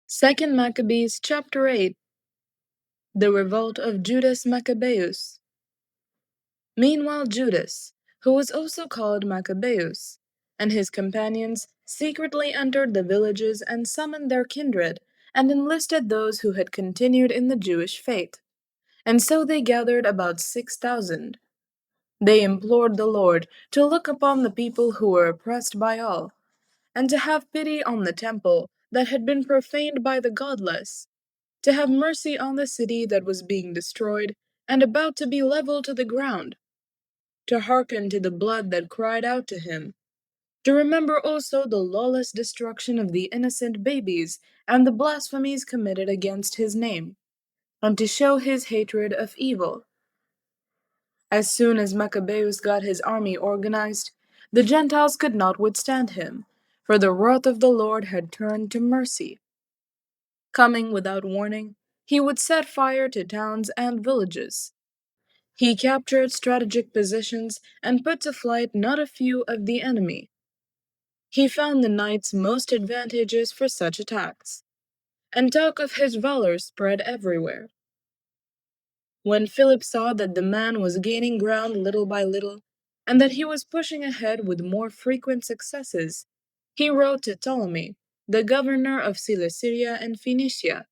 2 Maccabees chapter 8. The revolt of Judas Maccabeus. Meanwhile Judas, who was also called Maccabeus, and his companions secretly entered the villages and summoned their kindred, and enlisted those who had continued in the Jewish faith. And so they gathered about 6,000. They implored the Lord to look upon the people who were oppressed by all, and to have pity on the temple that had been profaned by the godless, to have mercy on the city that was being destroyed and about to be leveled to the ground, to hearken to the blood that cried out to him, to remember also the lawless destruction of the innocent babies and the blasphemies committed against his name, and to show his hatred of evil. As soon as Maccabeus got his army organized, the Gentiles could not withstand him, for the wrath of the Lord had turned to mercy. Coming without warning, he would set fire to towns and villages. He captured strategic positions and put to flight not a few of the enemy. He found the nights most advantageous for such attacks, and talk of his valor spread everywhere. When Philip saw that the man was gaining ground little by little, and that he was pushing ahead with more frequent successes, he wrote to Ptolemy, the governor of Cilicia and Phoenicia,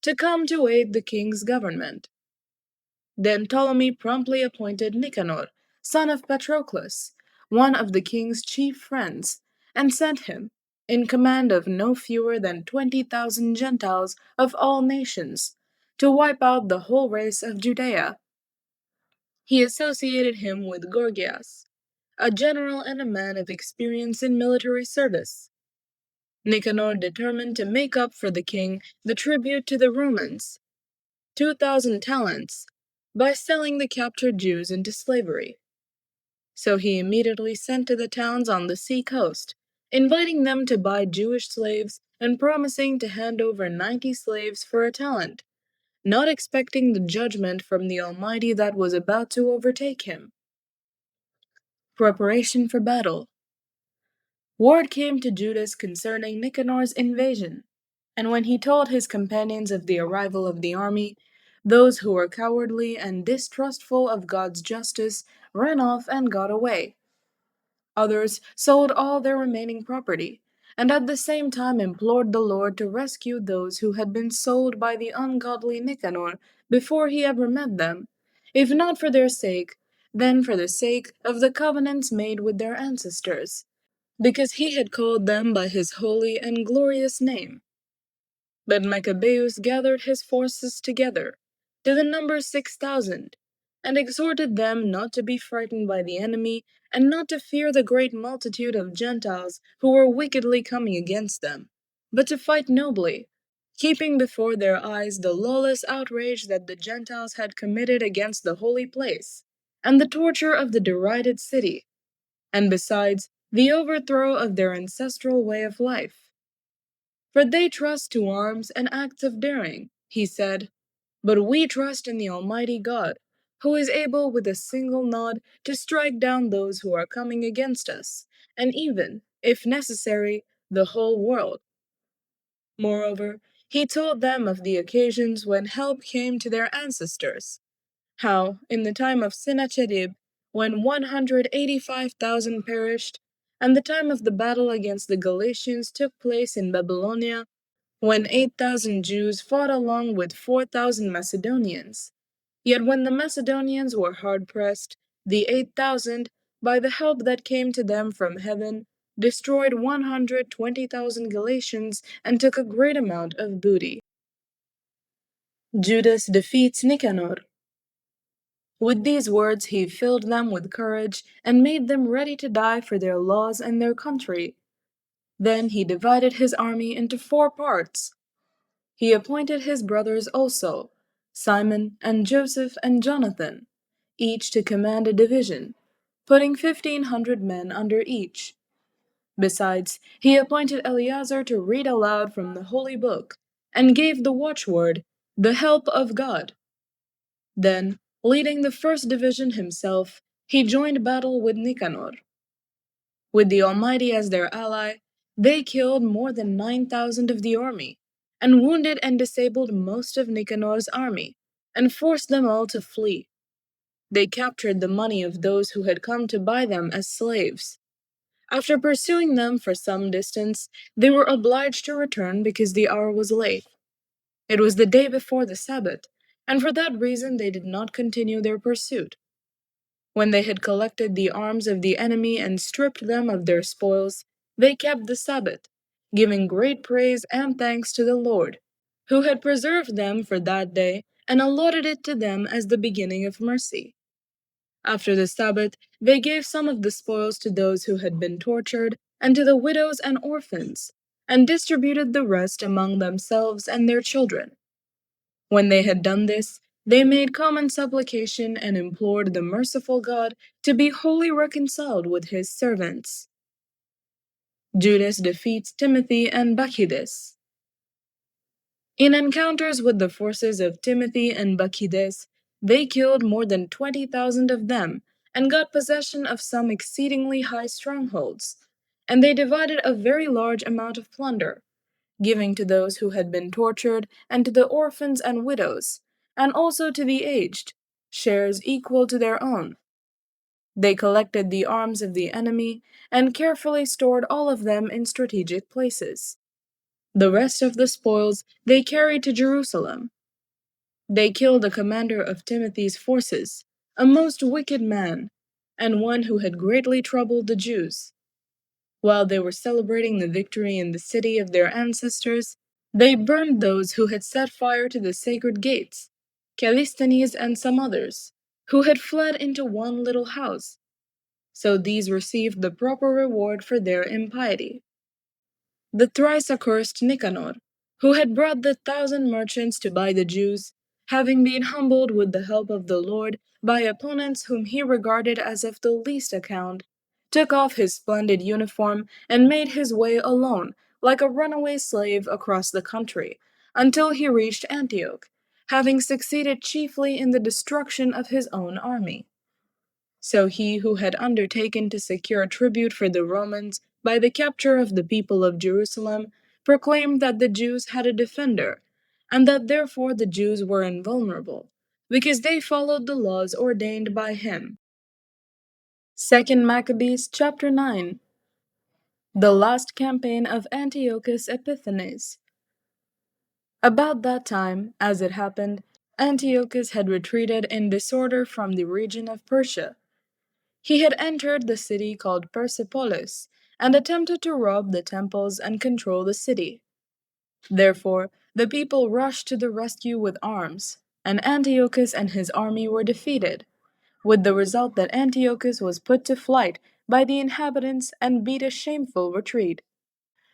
to come to aid the king's government. Then Ptolemy promptly appointed Nicanor, son of Patroclus, one of the king's chief friends, and sent him, in command of no fewer than 20,000 Gentiles of all nations, to wipe out the whole race of Judea. He associated him with Gorgias, a general and a man of experience in military service. Nicanor determined to make up for the king the tribute to the Romans, 2,000 talents, by selling the captured Jews into slavery. So he immediately sent to the towns on the sea coast, inviting them to buy Jewish slaves and promising to hand over 90 slaves for a talent, not expecting the judgment from the Almighty that was about to overtake him. Preparation for battle. Word came to Judas concerning Nicanor's invasion, and when he told his companions of the arrival of the army, those who were cowardly and distrustful of God's justice ran off and got away. Others sold all their remaining property, and at the same time implored the Lord to rescue those who had been sold by the ungodly Nicanor before he ever met them, if not for their sake, then for the sake of the covenants made with their ancestors, because he had called them by his holy and glorious name. But Maccabeus gathered his forces together, to the number 6,000, and exhorted them not to be frightened by the enemy, and not to fear the great multitude of Gentiles who were wickedly coming against them, but to fight nobly, keeping before their eyes the lawless outrage that the Gentiles had committed against the holy place, and the torture of the derided city, and besides, the overthrow of their ancestral way of life. For they trust to arms and acts of daring, he said, but we trust in the Almighty God, who is able with a single nod to strike down those who are coming against us, and even, if necessary, the whole world. Moreover, he told them of the occasions when help came to their ancestors, how, in the time of Sennacherib, when 185,000 perished, and the time of the battle against the Galatians took place in Babylonia, when 8,000 Jews fought along with 4,000 Macedonians. Yet when the Macedonians were hard pressed, the 8,000, by the help that came to them from heaven, destroyed 120,000 Galatians and took a great amount of booty. Judas defeats Nicanor. With these words he filled them with courage and made them ready to die for their laws and their country. Then he divided his army into 4 parts. He appointed his brothers also, Simon and Joseph and Jonathan, each to command a division, putting 1,500 men under each. Besides, he appointed Eleazar to read aloud from the holy book, and gave the watchword, "The help of God." Then, leading the first division himself, he joined battle with Nicanor. With the Almighty as their ally, they killed more than 9,000 of the army, and wounded and disabled most of Nicanor's army, and forced them all to flee. They captured the money of those who had come to buy them as slaves. After pursuing them for some distance, they were obliged to return because the hour was late. It was the day before the Sabbath, and for that reason they did not continue their pursuit. When they had collected the arms of the enemy and stripped them of their spoils, they kept the Sabbath, giving great praise and thanks to the Lord, who had preserved them for that day and allotted it to them as the beginning of mercy. After the Sabbath, they gave some of the spoils to those who had been tortured and to the widows and orphans, and distributed the rest among themselves and their children. When they had done this, they made common supplication and implored the merciful God to be wholly reconciled with his servants. Judas defeats Timothy and Bacchides. In encounters with the forces of Timothy and Bacchides, they killed more than 20,000 of them and got possession of some exceedingly high strongholds, and they divided a very large amount of plunder, giving to those who had been tortured and to the orphans and widows, and also to the aged, shares equal to their own. They collected the arms of the enemy and carefully stored all of them in strategic places. The rest of the spoils they carried to Jerusalem. They killed the commander of Timothy's forces, a most wicked man, and one who had greatly troubled the Jews. While they were celebrating the victory in the city of their ancestors, they burned those who had set fire to the sacred gates, Callisthenes and some others, who had fled into one little house. So these received the proper reward for their impiety. The thrice accursed Nicanor, who had brought the 1,000 merchants to buy the Jews, having been humbled with the help of the Lord by opponents whom he regarded as of the least account, took off his splendid uniform and made his way alone, like a runaway slave, across the country, until he reached Antioch, having succeeded chiefly in the destruction of his own army. So he who had undertaken to secure tribute for the Romans by the capture of the people of Jerusalem proclaimed that the Jews had a defender, and that therefore the Jews were invulnerable, because they followed the laws ordained by him. 2 Maccabees chapter 9. The last campaign of Antiochus Epiphanes. About that time, as it happened, Antiochus had retreated in disorder from the region of Persia. He had entered the city called Persepolis, and attempted to rob the temples and control the city. Therefore, the people rushed to the rescue with arms, and Antiochus and his army were defeated, with the result that Antiochus was put to flight by the inhabitants and beat a shameful retreat.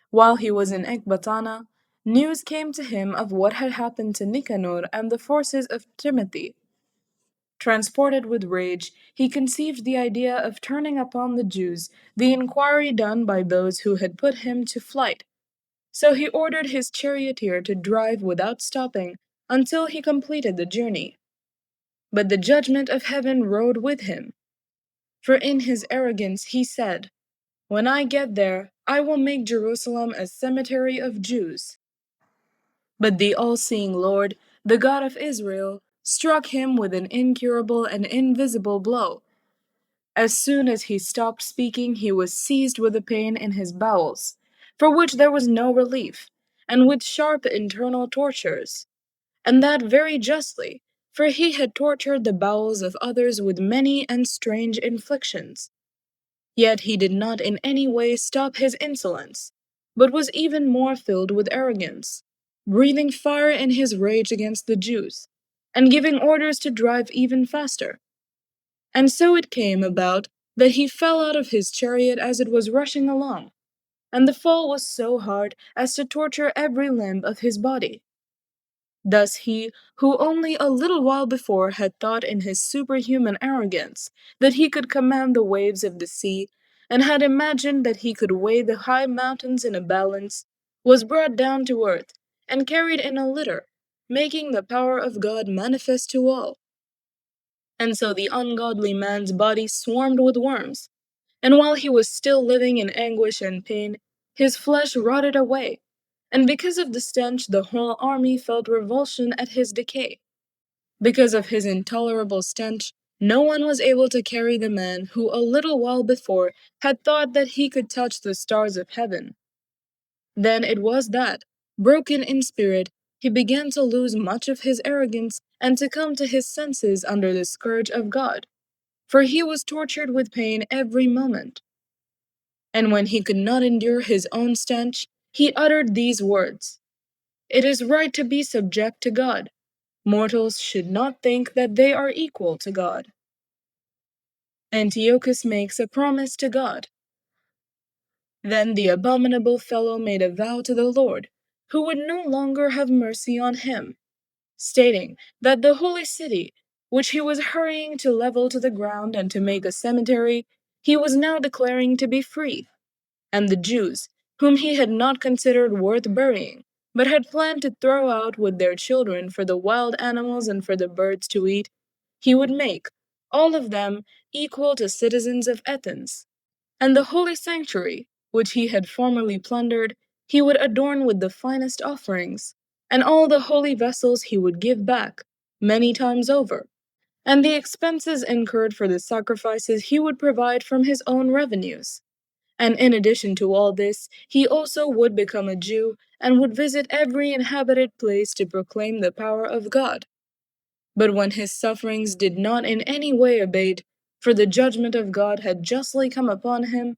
While he was in Ecbatana, news came to him of what had happened to Nicanor and the forces of Timothy. Transported with rage, he conceived the idea of turning upon the Jews the inquiry done by those who had put him to flight. So he ordered his charioteer to drive without stopping until he completed the journey. But the judgment of heaven rode with him. For in his arrogance he said, "When I get there, I will make Jerusalem a cemetery of Jews." But the all-seeing Lord, the God of Israel, struck him with an incurable and invisible blow. As soon as he stopped speaking, he was seized with a pain in his bowels, for which there was no relief, and with sharp internal tortures, and that very justly, for he had tortured the bowels of others with many and strange inflictions. Yet he did not in any way stop his insolence, but was even more filled with arrogance, breathing fire in his rage against the Jews, and giving orders to drive even faster. And so it came about that he fell out of his chariot as it was rushing along, and the fall was so hard as to torture every limb of his body. Thus he, who only a little while before had thought in his superhuman arrogance that he could command the waves of the sea, and had imagined that he could weigh the high mountains in a balance, was brought down to earth, and carried in a litter, making the power of God manifest to all. And so the ungodly man's body swarmed with worms, and while he was still living in anguish and pain, his flesh rotted away, And because of the stench, the whole army felt revulsion at his decay. Because of his intolerable stench, no one was able to carry the man who a little while before had thought that he could touch the stars of heaven. Then it was that, broken in spirit, he began to lose much of his arrogance and to come to his senses under the scourge of God, for he was tortured with pain every moment. And when he could not endure his own stench, he uttered these words: "It is right to be subject to God. Mortals should not think that they are equal to God." Antiochus makes a promise to God. Then the abominable fellow made a vow to the Lord, who would no longer have mercy on him, stating that the holy city, which he was hurrying to level to the ground and to make a cemetery, he was now declaring to be free, and the Jews, whom he had not considered worth burying, but had planned to throw out with their children for the wild animals and for the birds to eat, he would make, all of them, equal to citizens of Athens. And the holy sanctuary, which he had formerly plundered, he would adorn with the finest offerings, and all the holy vessels he would give back, many times over, and the expenses incurred for the sacrifices he would provide from his own revenues. And in addition to all this, he also would become a Jew and would visit every inhabited place to proclaim the power of God. But when his sufferings did not in any way abate, for the judgment of God had justly come upon him,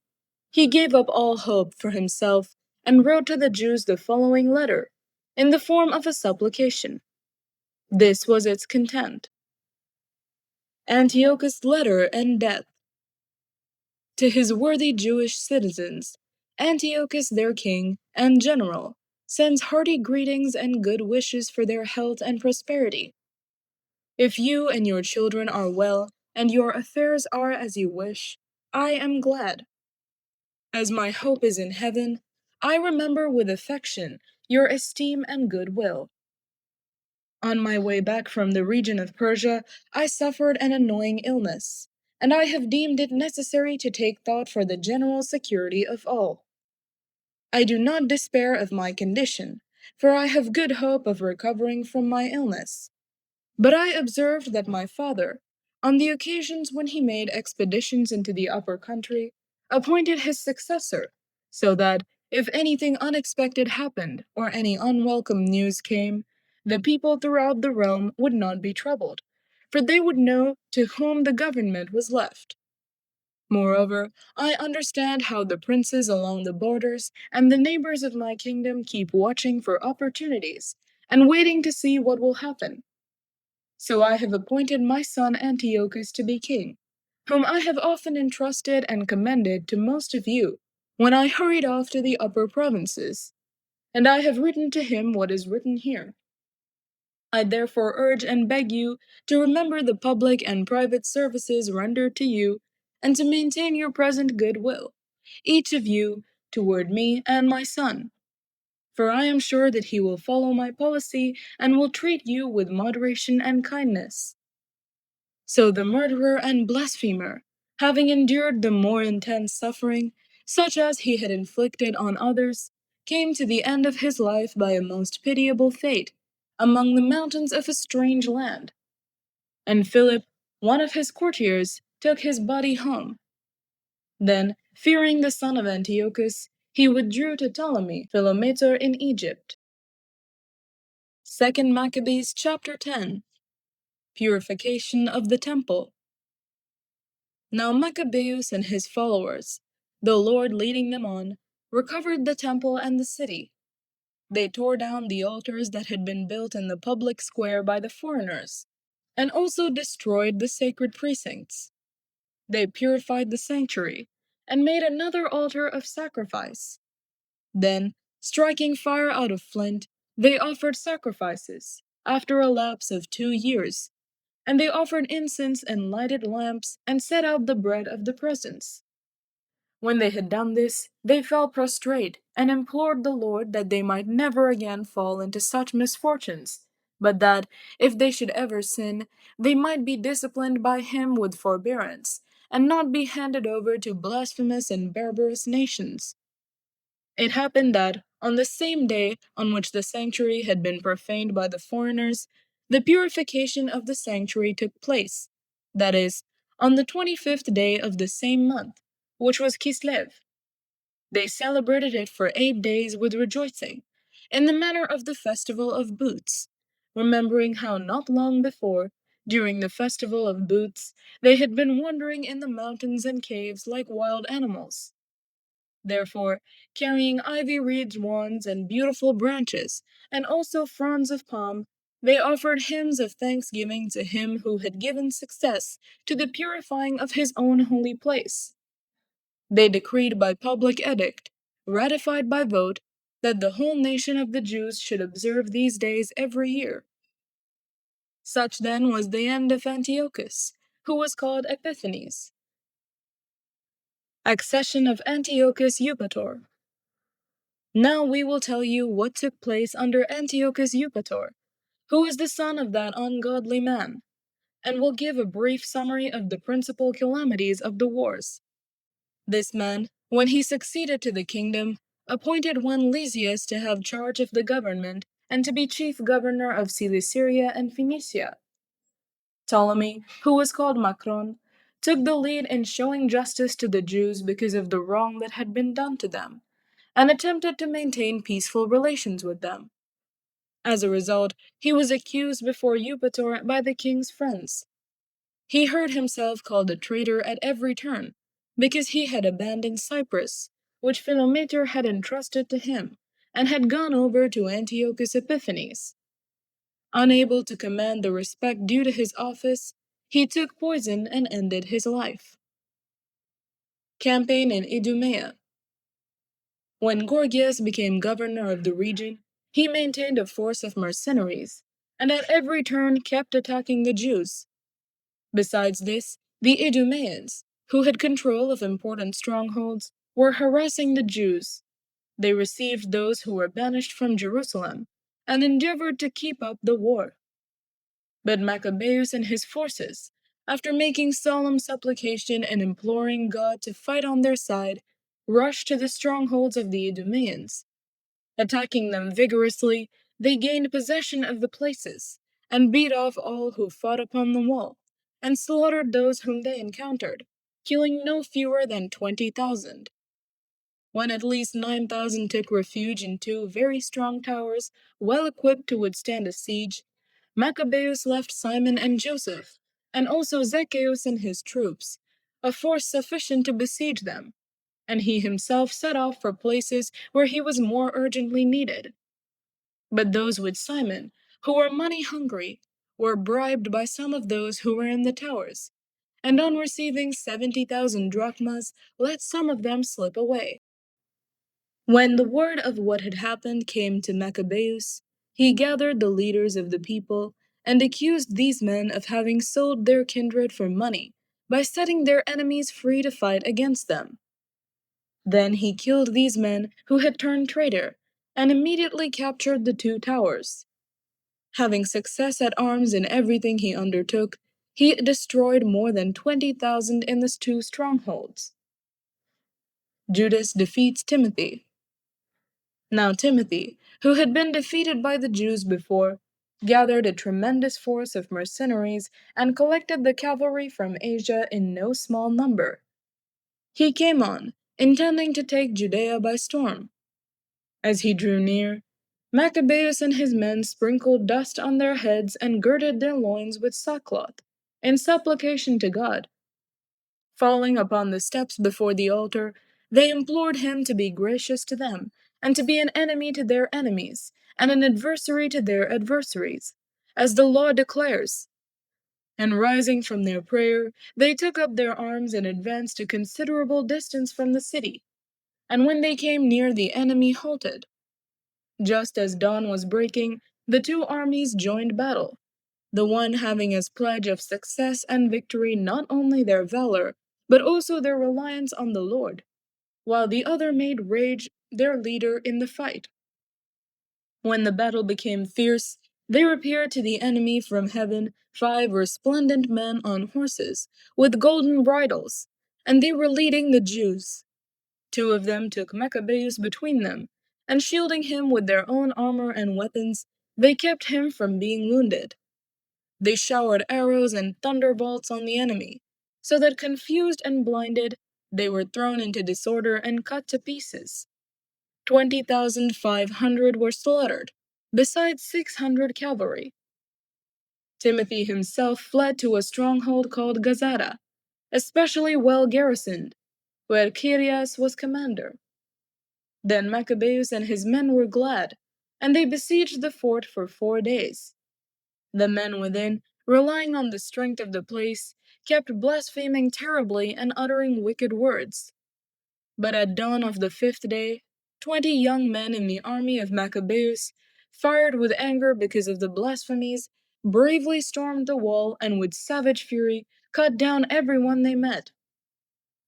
he gave up all hope for himself and wrote to the Jews the following letter, in the form of a supplication. This was its content: Antiochus' letter and death. To his worthy Jewish citizens, Antiochus their king and general sends hearty greetings and good wishes for their health and prosperity. If you and your children are well, and your affairs are as you wish, I am glad. As my hope is in heaven, I remember with affection your esteem and goodwill. On my way back from the region of Persia, I suffered an annoying illness, and I have deemed it necessary to take thought for the general security of all. I do not despair of my condition, for I have good hope of recovering from my illness. But I observed that my father, on the occasions when he made expeditions into the upper country, appointed his successor, so that, if anything unexpected happened or any unwelcome news came, the people throughout the realm would not be troubled, for they would know to whom the government was left. Moreover, I understand how the princes along the borders and the neighbors of my kingdom keep watching for opportunities and waiting to see what will happen. So I have appointed my son Antiochus to be king, whom I have often entrusted and commended to most of you when I hurried off to the upper provinces, and I have written to him what is written here. I therefore urge and beg you to remember the public and private services rendered to you, and to maintain your present goodwill, each of you, toward me and my son. For I am sure that he will follow my policy and will treat you with moderation and kindness. So the murderer and blasphemer, having endured the more intense suffering, such as he had inflicted on others, came to the end of his life by a most pitiable fate, among the mountains of a strange land. And Philip, one of his courtiers, took his body home. Then, fearing the son of Antiochus, he withdrew to Ptolemy Philometor in Egypt. 2 Maccabees chapter 10. Purification of the Temple. Now Maccabeus and his followers, the Lord leading them on, recovered the temple and the city. They tore down the altars that had been built in the public square by the foreigners, and also destroyed the sacred precincts. They purified the sanctuary, and made another altar of sacrifice. Then, striking fire out of flint, they offered sacrifices, after a lapse of 2 years, and they offered incense and lighted lamps, and set out the bread of the presence. When they had done this, they fell prostrate, and implored the Lord that they might never again fall into such misfortunes, but that, if they should ever sin, they might be disciplined by him with forbearance, and not be handed over to blasphemous and barbarous nations. It happened that, on the same day on which the sanctuary had been profaned by the foreigners, the purification of the sanctuary took place, that is, on the 25th day of the same month, which was Kislev. They celebrated it for 8 days with rejoicing, in the manner of the festival of booths, remembering how not long before, during the festival of booths, they had been wandering in the mountains and caves like wild animals. Therefore, carrying ivy-wreathed wands and beautiful branches, and also fronds of palm, they offered hymns of thanksgiving to him who had given success to the purifying of his own holy place. They decreed by public edict, ratified by vote, that the whole nation of the Jews should observe these days every year. Such then was the end of Antiochus, who was called Epiphanes. Accession of Antiochus Eupator. Now we will tell you what took place under Antiochus Eupator, who is the son of that ungodly man, and will give a brief summary of the principal calamities of the wars. This man, when he succeeded to the kingdom, appointed one Lysias to have charge of the government and to be chief governor of Cilicia and Phoenicia. Ptolemy, who was called Macron, took the lead in showing justice to the Jews because of the wrong that had been done to them, and attempted to maintain peaceful relations with them. As a result, he was accused before Eupator by the king's friends. He heard himself called a traitor at every turn, because he had abandoned Cyprus, which Philometor had entrusted to him, and had gone over to Antiochus Epiphanes. Unable to command the respect due to his office, he took poison and ended his life. Campaign in Idumea. When Gorgias became governor of the region, he maintained a force of mercenaries, and at every turn kept attacking the Jews. Besides this, the Idumeans, who had control of important strongholds, were harassing the Jews. They received those who were banished from Jerusalem, and endeavored to keep up the war. But Maccabeus and his forces, after making solemn supplication and imploring God to fight on their side, rushed to the strongholds of the Idumeans. Attacking them vigorously, they gained possession of the places, and beat off all who fought upon the wall, and slaughtered those whom they encountered, killing no fewer than 20,000. When at least 9,000 took refuge in two very strong towers, well equipped to withstand a siege, Maccabeus left Simon and Joseph, and also Zacchaeus and his troops, a force sufficient to besiege them, and he himself set off for places where he was more urgently needed. But those with Simon, who were money-hungry, were bribed by some of those who were in the towers, and on receiving 70,000 drachmas, let some of them slip away. When the word of what had happened came to Maccabeus, he gathered the leaders of the people and accused these men of having sold their kindred for money by setting their enemies free to fight against them. Then he killed these men who had turned traitor, and immediately captured the two towers. Having success at arms in everything he undertook, he destroyed more than 20,000 in the two strongholds. Judas defeats Timothy. Now Timothy, who had been defeated by the Jews before, gathered a tremendous force of mercenaries and collected the cavalry from Asia in no small number. He came on, intending to take Judea by storm. As he drew near, Maccabeus and his men sprinkled dust on their heads and girded their loins with sackcloth, in supplication to God. Falling upon the steps before the altar, they implored him to be gracious to them, and to be an enemy to their enemies, and an adversary to their adversaries, as the law declares. And rising from their prayer, they took up their arms and advanced a considerable distance from the city, and when they came near the enemy halted. Just as dawn was breaking, the two armies joined battle, the one having as pledge of success and victory not only their valor, but also their reliance on the Lord, while the other made rage their leader in the fight. When the battle became fierce, there appeared to the enemy from heaven 5 resplendent men on horses, with golden bridles, and they were leading the Jews. Two of them took Maccabeus between them, and shielding him with their own armor and weapons, they kept him from being wounded. They showered arrows and thunderbolts on the enemy, so that confused and blinded, they were thrown into disorder and cut to pieces. 20,500 were slaughtered, besides 600 cavalry. Timothy himself fled to a stronghold called Gazada, especially well garrisoned, where Kyrias was commander. Then Maccabeus and his men were glad, and they besieged the fort for 4 days. The men within, relying on the strength of the place, kept blaspheming terribly and uttering wicked words. But at dawn of the 5th day, 20 young men in the army of Maccabeus, fired with anger because of the blasphemies, bravely stormed the wall and with savage fury cut down everyone they met.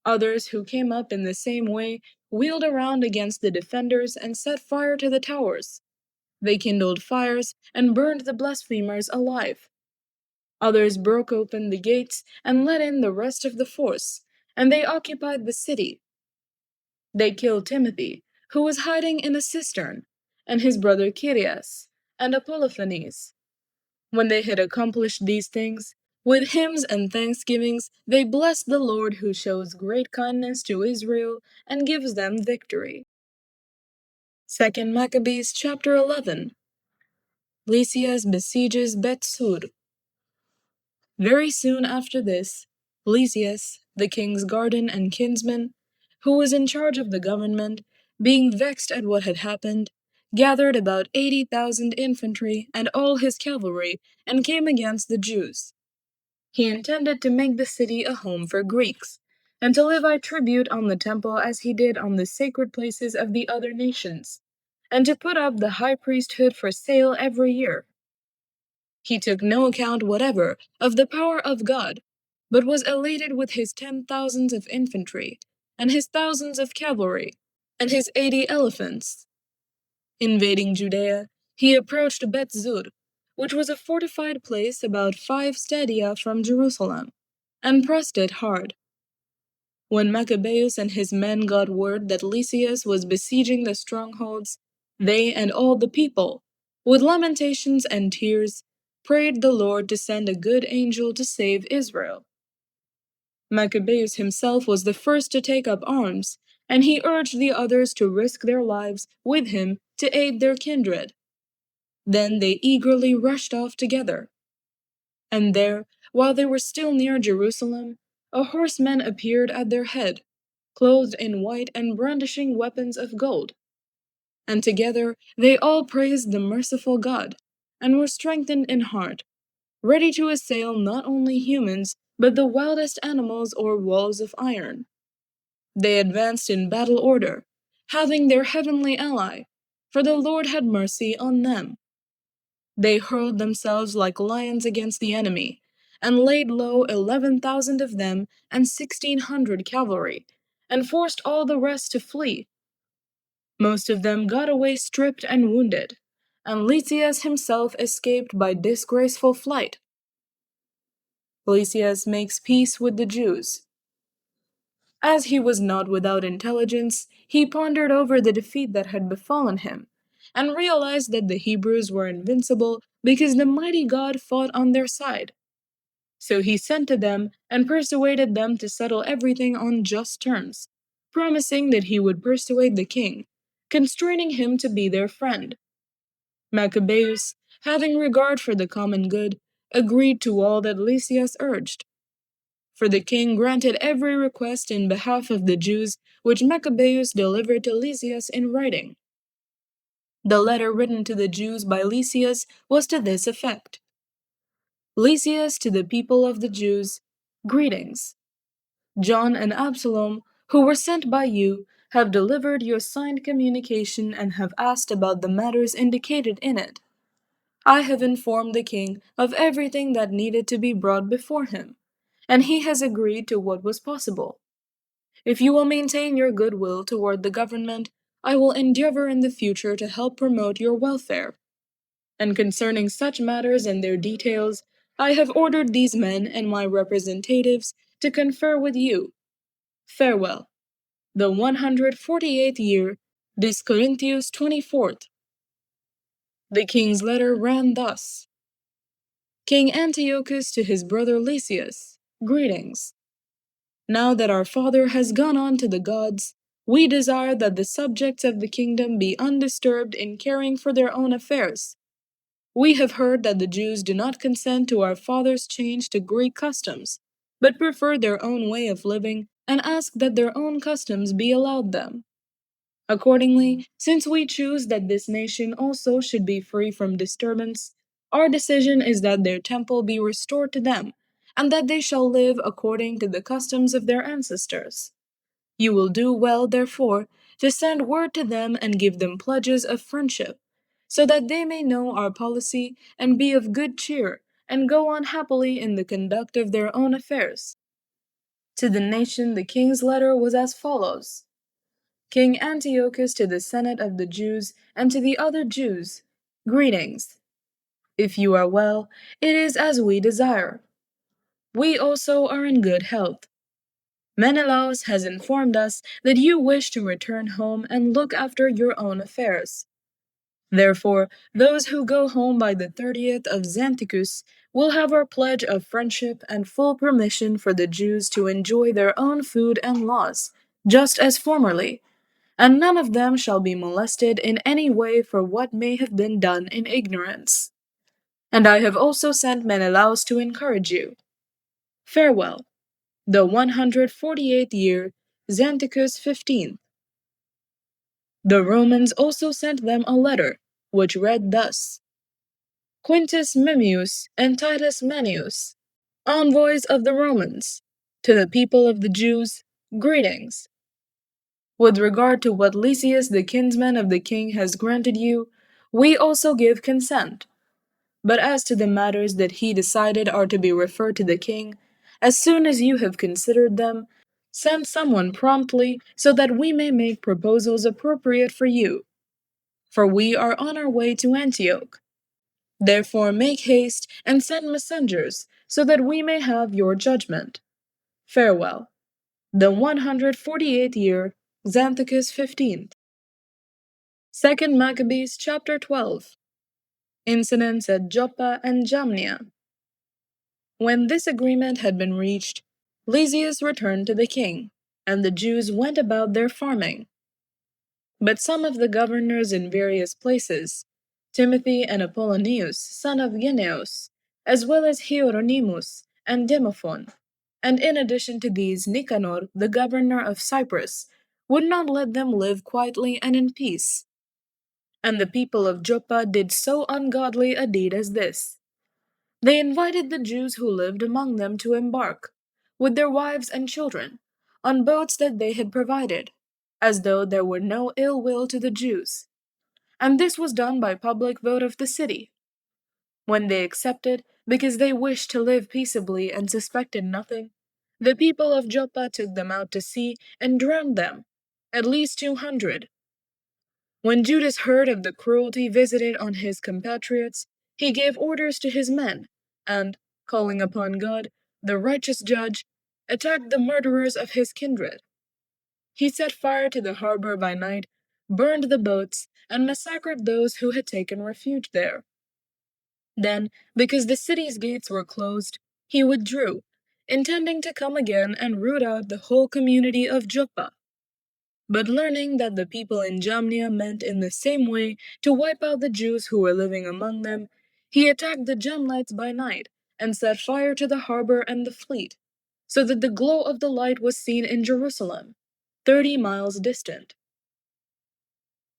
Others who came up in the same way wheeled around against the defenders and set fire to the towers. They kindled fires and burned the blasphemers alive. Others broke open the gates and let in the rest of the force, and they occupied the city. They killed Timothy, who was hiding in a cistern, and his brother Kyrias, and Apollophanes. When they had accomplished these things, with hymns and thanksgivings, they blessed the Lord who shows great kindness to Israel and gives them victory. 2 Maccabees chapter 11. Lysias besieges Bethsur. Very soon after this, Lysias, the king's guardian and kinsman, who was in charge of the government, being vexed at what had happened, gathered about 80,000 infantry and all his cavalry and came against the Jews. He intended to make the city a home for Greeks, and to levy tribute on the temple as he did on the sacred places of the other nations, and to put up the high priesthood for sale every year. He took no account whatever of the power of God, but was elated with his 10,000s of infantry, and his thousands of cavalry, and his 80 elephants. Invading Judea, he approached Bethzur, which was a fortified place about 5 stadia from Jerusalem, and pressed it hard. When Maccabeus and his men got word that Lysias was besieging the strongholds, they and all the people, with lamentations and tears, prayed the Lord to send a good angel to save Israel. Maccabeus himself was the first to take up arms, and he urged the others to risk their lives with him to aid their kindred. Then they eagerly rushed off together. And there, while they were still near Jerusalem, a horseman appeared at their head, clothed in white and brandishing weapons of gold. And together they all praised the merciful God, and were strengthened in heart, ready to assail not only humans, but the wildest animals or walls of iron. They advanced in battle order, having their heavenly ally, for the Lord had mercy on them. They hurled themselves like lions against the enemy, and laid low 11,000 of them and 1,600 cavalry, and forced all the rest to flee. Most of them got away stripped and wounded, and Lysias himself escaped by disgraceful flight. Lysias makes peace with the Jews. As he was not without intelligence, he pondered over the defeat that had befallen him, and realized that the Hebrews were invincible because the mighty God fought on their side. So he sent to them and persuaded them to settle everything on just terms, promising that he would persuade the king, constraining him to be their friend. Maccabeus, having regard for the common good, agreed to all that Lysias urged. For the king granted every request in behalf of the Jews which Maccabeus delivered to Lysias in writing. The letter written to the Jews by Lysias was to this effect: Lysias to the people of the Jews, greetings. John and Absalom, who were sent by you, have delivered your signed communication and have asked about the matters indicated in it. I have informed the king of everything that needed to be brought before him, and he has agreed to what was possible. If you will maintain your goodwill toward the government, I will endeavor in the future to help promote your welfare. And concerning such matters and their details, I have ordered these men and my representatives to confer with you. Farewell. the 148th year, this Corinthians 24th. The king's letter ran thus: King Antiochus to his brother Lysias, greetings. Now that our father has gone on to the gods, we desire that the subjects of the kingdom be undisturbed in caring for their own affairs. We have heard that the Jews do not consent to our father's change to Greek customs, but prefer their own way of living and ask that their own customs be allowed them. Accordingly, since we choose that this nation also should be free from disturbance, our decision is that their temple be restored to them, and that they shall live according to the customs of their ancestors. You will do well, therefore, to send word to them and give them pledges of friendship, so that they may know our policy and be of good cheer, and go on happily in the conduct of their own affairs. To the nation the king's letter was as follows: King Antiochus to the Senate of the Jews and to the other Jews, greetings. If you are well, it is as we desire. We also are in good health. Menelaus has informed us that you wish to return home and look after your own affairs. Therefore, those who go home by the 30th of Xanthicus will have our pledge of friendship and full permission for the Jews to enjoy their own food and laws, just as formerly, and none of them shall be molested in any way for what may have been done in ignorance. And I have also sent Menelaus to encourage you. Farewell. The 148th year, Xanthicus 15th. The Romans also sent them a letter, which read thus: Quintus Memmius and Titus Manius, envoys of the Romans, to the people of the Jews, greetings. With regard to what Lysias the kinsman of the king has granted you, we also give consent. But as to the matters that he decided are to be referred to the king, as soon as you have considered them, send someone promptly so that we may make proposals appropriate for you. For we are on our way to Antioch. Therefore make haste and send messengers so that we may have your judgment. Farewell. The 148th year, Xanthicus 15th. 2 Maccabees chapter 12. Incidents at Joppa and Jamnia. When this agreement had been reached, Lysias returned to the king, and the Jews went about their farming. But some of the governors in various places, Timothy and Apollonius, son of Geneos, as well as Hieronymus and Demophon, and in addition to these Nicanor, the governor of Cyprus, would not let them live quietly and in peace. And the people of Joppa did so ungodly a deed as this. They invited the Jews who lived among them to embark, with their wives and children, on boats that they had provided, as though there were no ill will to the Jews. And this was done by public vote of the city. When they accepted, because they wished to live peaceably and suspected nothing, the people of Joppa took them out to sea and drowned them, at least 200. When Judas heard of the cruelty visited on his compatriots, he gave orders to his men, and, calling upon God, the righteous judge, attacked the murderers of his kindred. He set fire to the harbor by night, burned the boats, and massacred those who had taken refuge there. Then, because the city's gates were closed, he withdrew, intending to come again and root out the whole community of Joppa. But learning that the people in Jamnia meant in the same way to wipe out the Jews who were living among them, he attacked the Jamnites by night and set fire to the harbor and the fleet, so that the glow of the light was seen in Jerusalem, 30 miles distant.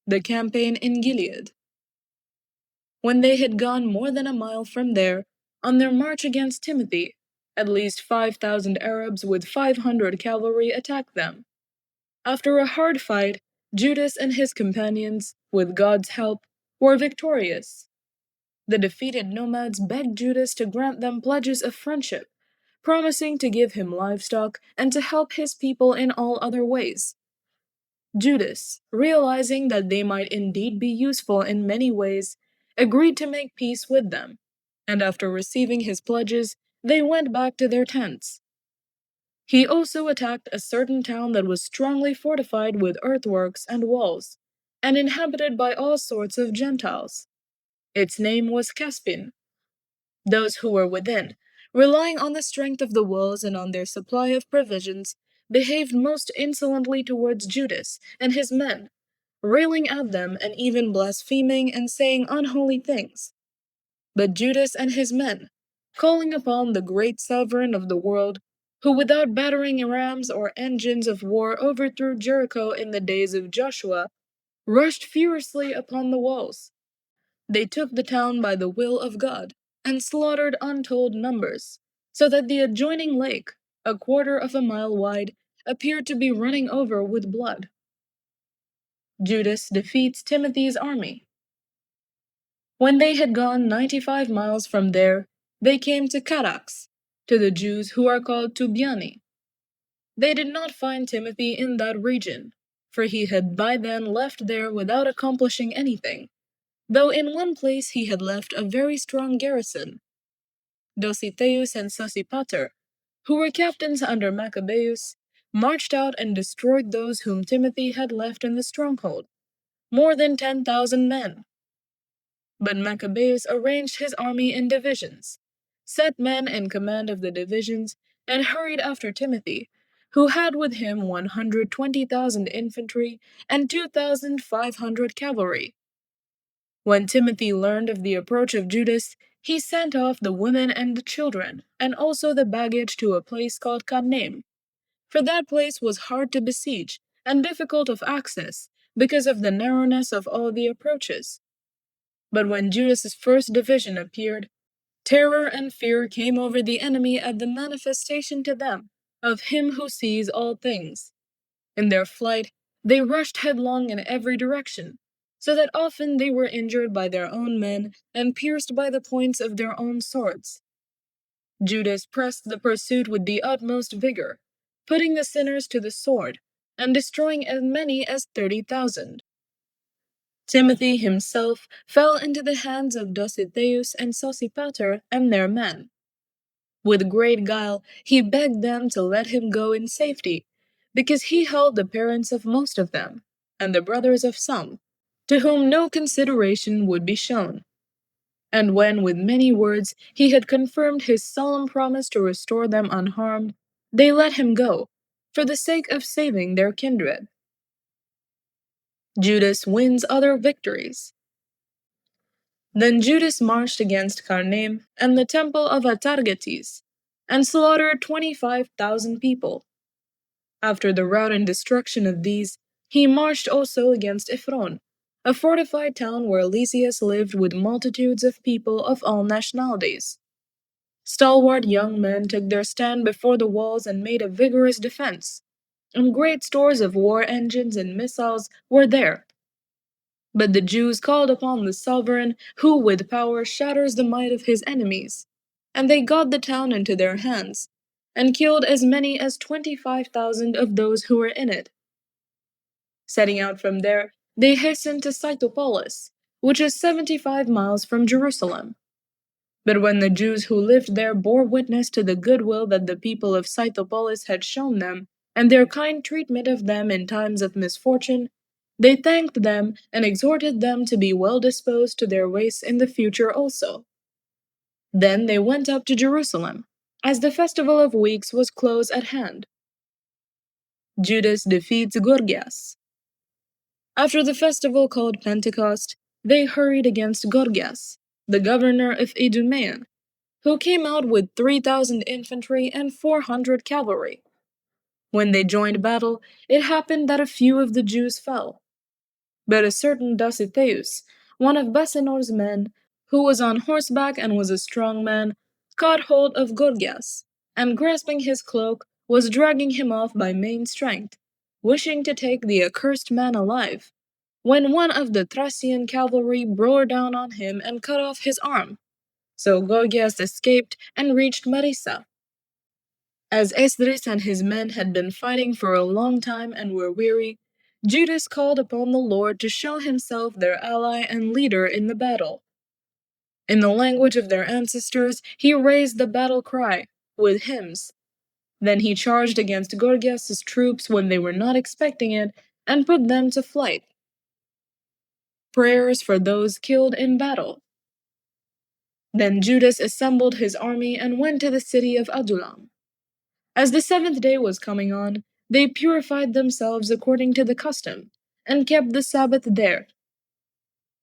The campaign in Gilead. When they had gone more than a mile from there, on their march against Timothy, at least 5,000 Arabs with 500 cavalry attacked them. After a hard fight, Judas and his companions, with God's help, were victorious. The defeated nomads begged Judas to grant them pledges of friendship, promising to give him livestock and to help his people in all other ways. Judas, realizing that they might indeed be useful in many ways, agreed to make peace with them, and after receiving his pledges, they went back to their tents. He also attacked a certain town that was strongly fortified with earthworks and walls, and inhabited by all sorts of Gentiles. Its name was Caspin. Those who were within, relying on the strength of the walls and on their supply of provisions, behaved most insolently towards Judas and his men, railing at them and even blaspheming and saying unholy things. But Judas and his men, calling upon the great sovereign of the world, who without battering rams or engines of war overthrew Jericho in the days of Joshua, rushed furiously upon the walls. They took the town by the will of God, and slaughtered untold numbers, so that the adjoining lake, a quarter of a mile wide, appeared to be running over with blood. Judas defeats Timothy's army. When they had gone 95 miles from there, they came to Carax, to the Jews who are called Tubiani. They did not find Timothy in that region, for he had by then left there without accomplishing anything, though in one place he had left a very strong garrison. Dositheus and Sosipater, who were captains under Maccabees, marched out and destroyed those whom Timothy had left in the stronghold, more than 10,000 men. But Maccabeus arranged his army in divisions, set men in command of the divisions, and hurried after Timothy, who had with him 120,000 infantry and 2,500 cavalry. When Timothy learned of the approach of Judas, he sent off the women and the children, and also the baggage to a place called Cannaim, for that place was hard to besiege and difficult of access because of the narrowness of all the approaches. But when Judas's first division appeared, terror and fear came over the enemy at the manifestation to them of him who sees all things. In their flight, they rushed headlong in every direction, so that often they were injured by their own men and pierced by the points of their own swords. Judas pressed the pursuit with the utmost vigor, putting the sinners to the sword, and destroying as many as 30,000. Timothy himself fell into the hands of Dositheus and Sosipater and their men. With great guile, he begged them to let him go in safety, because he held the parents of most of them, and the brothers of some, to whom no consideration would be shown. And when with many words he had confirmed his solemn promise to restore them unharmed, they let him go, for the sake of saving their kindred. Judas wins other victories. Then Judas marched against Carnaim and the temple of Atargates, and slaughtered 25,000 people. After the rout and destruction of these, he marched also against Ephron, a fortified town where Lysias lived with multitudes of people of all nationalities. Stalwart young men took their stand before the walls and made a vigorous defense, and great stores of war engines and missiles were there. But the Jews called upon the sovereign, who with power shatters the might of his enemies, and they got the town into their hands, and killed as many as 25,000 of those who were in it. Setting out from there, they hastened to Scythopolis, which is 75 miles from Jerusalem. But when the Jews who lived there bore witness to the goodwill that the people of Scythopolis had shown them, and their kind treatment of them in times of misfortune, they thanked them and exhorted them to be well disposed to their ways in the future also. Then they went up to Jerusalem, as the festival of weeks was close at hand. Judas defeats Gorgias. After the festival called Pentecost, they hurried against Gorgias, the governor of Idumea, who came out with 3,000 infantry and 400 cavalry. When they joined battle, it happened that a few of the Jews fell. But a certain Dositheus, one of Basinor's men, who was on horseback and was a strong man, caught hold of Gorgias, and grasping his cloak, was dragging him off by main strength, wishing to take the accursed man alive, when one of the Thracian cavalry bore down on him and cut off his arm. So Gorgias escaped and reached Marissa. As Esdras and his men had been fighting for a long time and were weary, Judas called upon the Lord to show himself their ally and leader in the battle. In the language of their ancestors, he raised the battle cry, with hymns. Then he charged against Gorgias's troops when they were not expecting it and put them to flight. Prayers for those killed in battle. Then Judas assembled his army and went to the city of Adullam. As the seventh day was coming on, they purified themselves according to the custom, and kept the Sabbath there.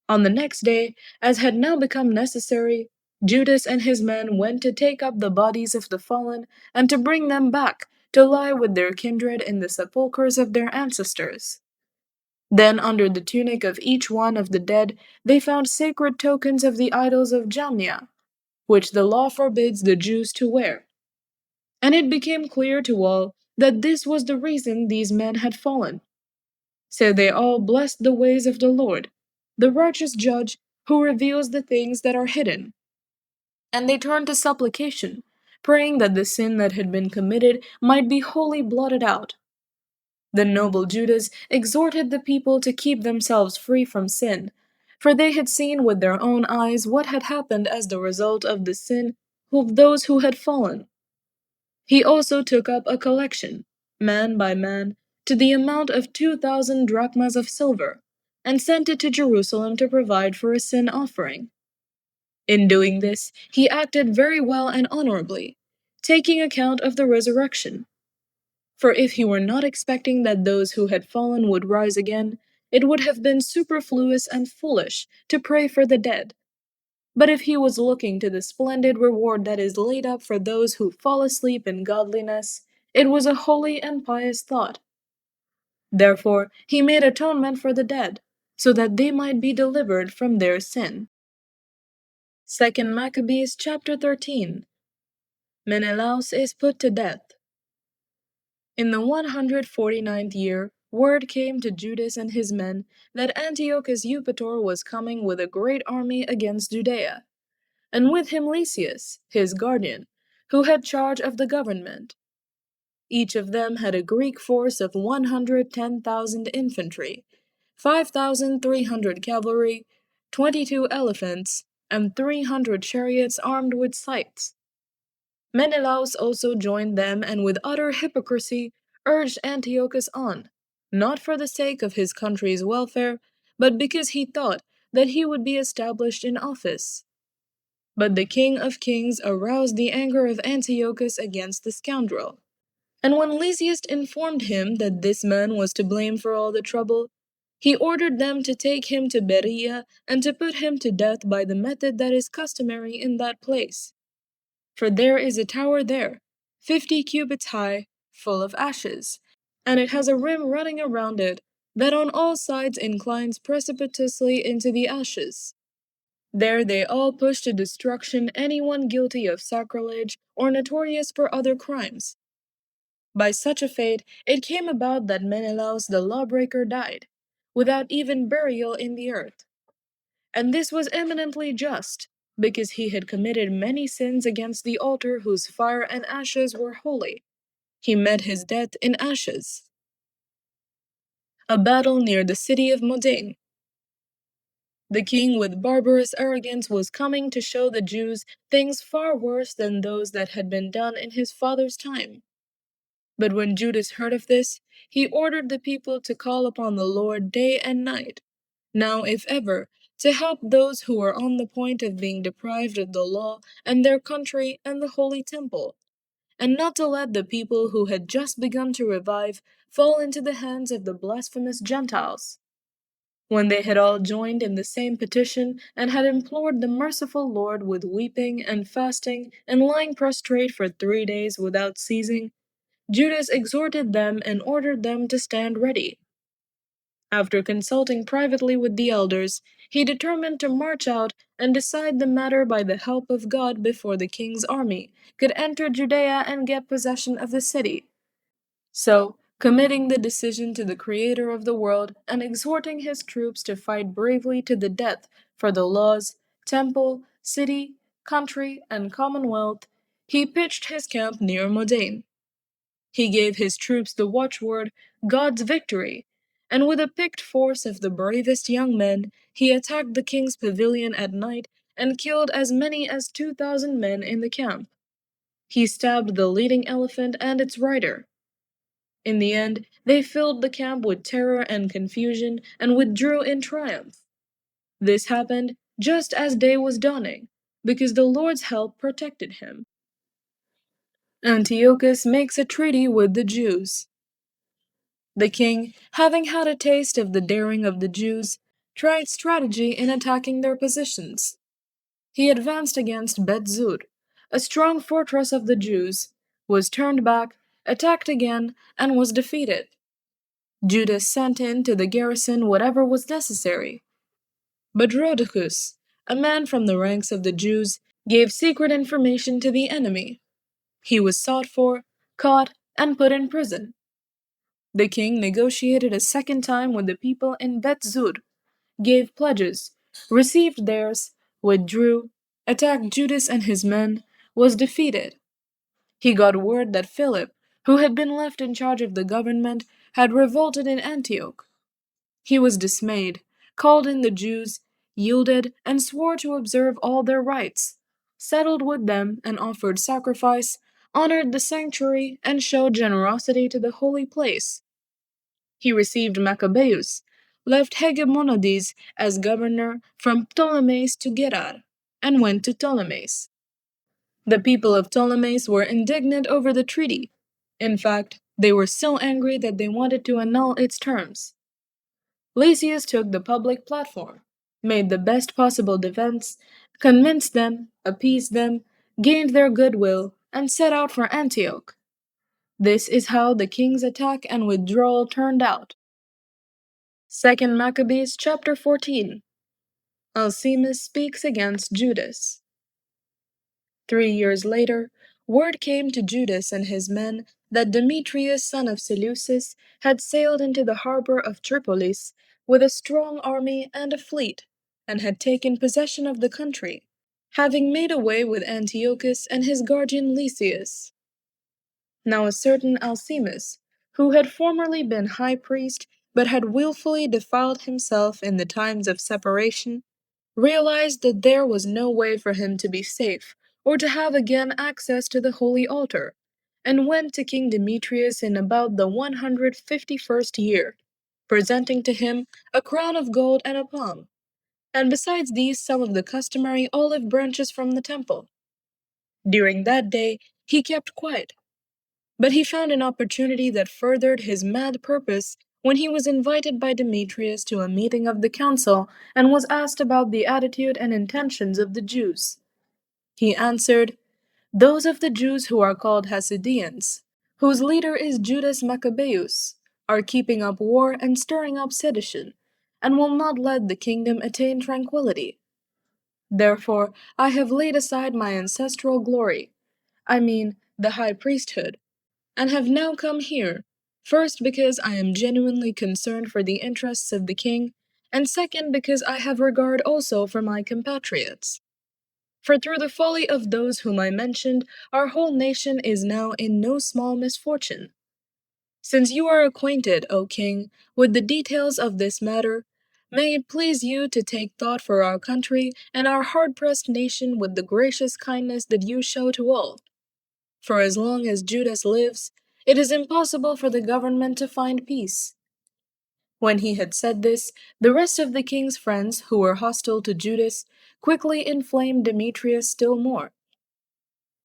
On the next day, as had now become necessary, Judas and his men went to take up the bodies of the fallen and to bring them back to lie with their kindred in the sepulchres of their ancestors. Then under the tunic of each one of the dead they found sacred tokens of the idols of Jamnia, which the law forbids the Jews to wear. And it became clear to all that this was the reason these men had fallen. So they all blessed the ways of the Lord, the righteous judge who reveals the things that are hidden. And they turned to supplication, praying that the sin that had been committed might be wholly blotted out. The noble Judas exhorted the people to keep themselves free from sin, for they had seen with their own eyes what had happened as the result of the sin of those who had fallen. He also took up a collection, man by man, to the amount of 2,000 drachmas of silver, and sent it to Jerusalem to provide for a sin offering. In doing this, he acted very well and honorably, taking account of the resurrection. For if he were not expecting that those who had fallen would rise again, it would have been superfluous and foolish to pray for the dead. But if he was looking to the splendid reward that is laid up for those who fall asleep in godliness, it was a holy and pious thought. Therefore he made atonement for the dead, so that they might be delivered from their sin. 2 Maccabees chapter 13. Menelaus is put to death. In the 149th year, word came to Judas and his men that Antiochus Eupator was coming with a great army against Judea, and with him Lysias, his guardian, who had charge of the government. Each of them had a Greek force of 110,000 infantry, 5,300 cavalry, 22 elephants, and 300 chariots armed with scythes. Menelaus also joined them and with utter hypocrisy urged Antiochus on, not for the sake of his country's welfare, but because he thought that he would be established in office. But the king of kings aroused the anger of Antiochus against the scoundrel. And when Lysias informed him that this man was to blame for all the trouble, he ordered them to take him to Berea and to put him to death by the method that is customary in that place. For there is a tower there, 50 cubits high, full of ashes, and it has a rim running around it that on all sides inclines precipitously into the ashes. There they all push to destruction anyone guilty of sacrilege or notorious for other crimes. By such a fate, it came about that Menelaus the lawbreaker died, without even burial in the earth. And this was eminently just, because he had committed many sins against the altar whose fire and ashes were holy. He met his death in ashes. A battle near the city of Modane. The king with barbarous arrogance was coming to show the Jews things far worse than those that had been done in his father's time. But when Judas heard of this, he ordered the people to call upon the Lord day and night, now if ever, to help those who were on the point of being deprived of the law and their country and the holy temple, and not to let the people who had just begun to revive fall into the hands of the blasphemous Gentiles. When they had all joined in the same petition and had implored the merciful Lord with weeping and fasting and lying prostrate for 3 days without ceasing, Judas exhorted them and ordered them to stand ready. After consulting privately with the elders, he determined to march out and decide the matter by the help of God before the king's army could enter Judea and get possession of the city. So, committing the decision to the Creator of the world and exhorting his troops to fight bravely to the death for the laws, temple, city, country, and commonwealth, he pitched his camp near Modane. He gave his troops the watchword, God's victory, and with a picked force of the bravest young men, he attacked the king's pavilion at night and killed as many as 2,000 men in the camp. He stabbed the leading elephant and its rider. In the end, they filled the camp with terror and confusion and withdrew in triumph. This happened just as day was dawning, because the Lord's help protected him. Antiochus makes a treaty with the Jews. The king, having had a taste of the daring of the Jews, tried strategy in attacking their positions. He advanced against Bet-Zur, a strong fortress of the Jews, was turned back, attacked again, and was defeated. Judas sent in to the garrison whatever was necessary. But Rhodocus, a man from the ranks of the Jews, gave secret information to the enemy. He was sought for, caught, and put in prison. The king negotiated a second time with the people in Bet-Zur, gave pledges, received theirs, withdrew, attacked Judas and his men, was defeated. He got word that Philip, who had been left in charge of the government, had revolted in Antioch. He was dismayed, called in the Jews, yielded, and swore to observe all their rites, settled with them and offered sacrifice, honored the sanctuary, and showed generosity to the holy place. He received Maccabeus, left Hegemonides as governor from Ptolemais to Gerar, and went to Ptolemais. The people of Ptolemais were indignant over the treaty. In fact, they were so angry that they wanted to annul its terms. Lysias took the public platform, made the best possible defense, convinced them, appeased them, gained their goodwill, and set out for Antioch. This is how the king's attack and withdrawal turned out. 2 Maccabees chapter 14. Alcimus speaks against Judas. 3 years later, word came to Judas and his men that Demetrius, son of Seleucus, had sailed into the harbor of Tripolis with a strong army and a fleet, and had taken possession of the country, having made away with Antiochus and his guardian Lysias. Now a certain Alcimus, who had formerly been high priest, but had wilfully defiled himself in the times of separation, realized that there was no way for him to be safe, or to have again access to the holy altar, and went to King Demetrius in about the 151st year, presenting to him a crown of gold and a palm, and besides these some of the customary olive branches from the temple. During that day he kept quiet, but he found an opportunity that furthered his mad purpose when he was invited by Demetrius to a meeting of the council and was asked about the attitude and intentions of the Jews. He answered, "Those of the Jews who are called Hasidians, whose leader is Judas Maccabeus, are keeping up war and stirring up sedition, and will not let the kingdom attain tranquility. Therefore, I have laid aside my ancestral glory, I mean the high priesthood, and have now come here, first because I am genuinely concerned for the interests of the king, and second because I have regard also for my compatriots. For through the folly of those whom I mentioned, our whole nation is now in no small misfortune. Since you are acquainted, O king, with the details of this matter, may it please you to take thought for our country and our hard-pressed nation with the gracious kindness that you show to all. For as long as Judas lives, it is impossible for the government to find peace." When he had said this, the rest of the king's friends, who were hostile to Judas, quickly inflamed Demetrius still more.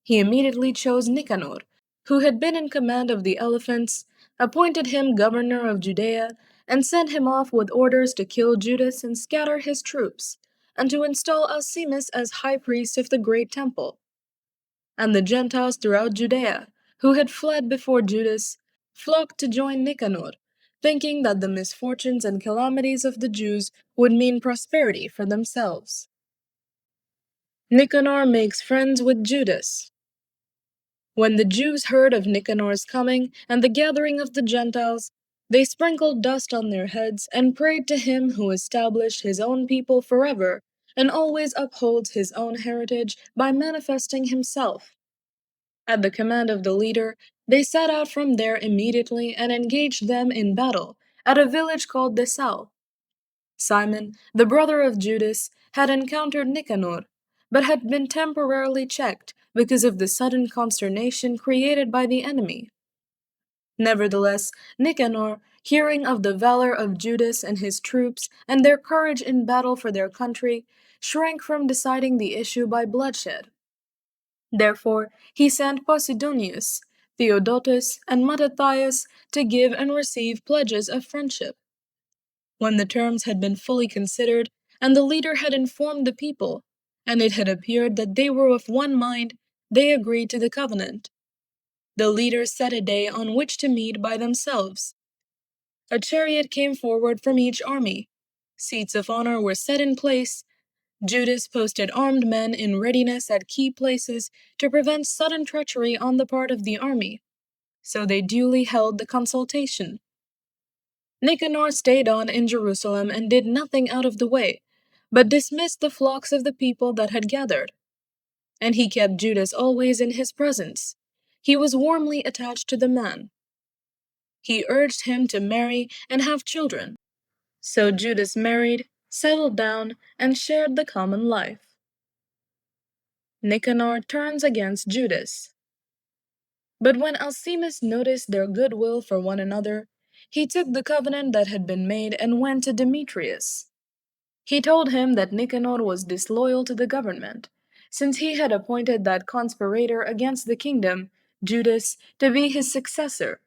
He immediately chose Nicanor, who had been in command of the elephants, appointed him governor of Judea, and sent him off with orders to kill Judas and scatter his troops, and to install Alcimus as high priest of the great temple. And the Gentiles throughout Judea, who had fled before Judas, flocked to join Nicanor, thinking that the misfortunes and calamities of the Jews would mean prosperity for themselves. Nicanor makes friends with Judas. When the Jews heard of Nicanor's coming and the gathering of the Gentiles, they sprinkled dust on their heads and prayed to him who established his own people forever and always upholds his own heritage by manifesting himself. At the command of the leader, they set out from there immediately and engaged them in battle at a village called Desau. Simon, the brother of Judas, had encountered Nicanor, but had been temporarily checked because of the sudden consternation created by the enemy. Nevertheless, Nicanor, hearing of the valor of Judas and his troops and their courage in battle for their country, shrank from deciding the issue by bloodshed. Therefore, he sent Posidonius, Theodotus, and Mattathias to give and receive pledges of friendship. When the terms had been fully considered, and the leader had informed the people, and it had appeared that they were of one mind, they agreed to the covenant. The leaders set a day on which to meet by themselves. A chariot came forward from each army. Seats of honor were set in place. Judas posted armed men in readiness at key places to prevent sudden treachery on the part of the army. So they duly held the consultation. Nicanor stayed on in Jerusalem and did nothing out of the way, but dismissed the flocks of the people that had gathered. And he kept Judas always in his presence. He was warmly attached to the man. He urged him to marry and have children. So Judas married, settled down, and shared the common life. Nicanor turns against Judas. But when Alcimus noticed their goodwill for one another, he took the covenant that had been made and went to Demetrius. He told him that Nicanor was disloyal to the government, since he had appointed that conspirator against the kingdom, Judas, to be his successor.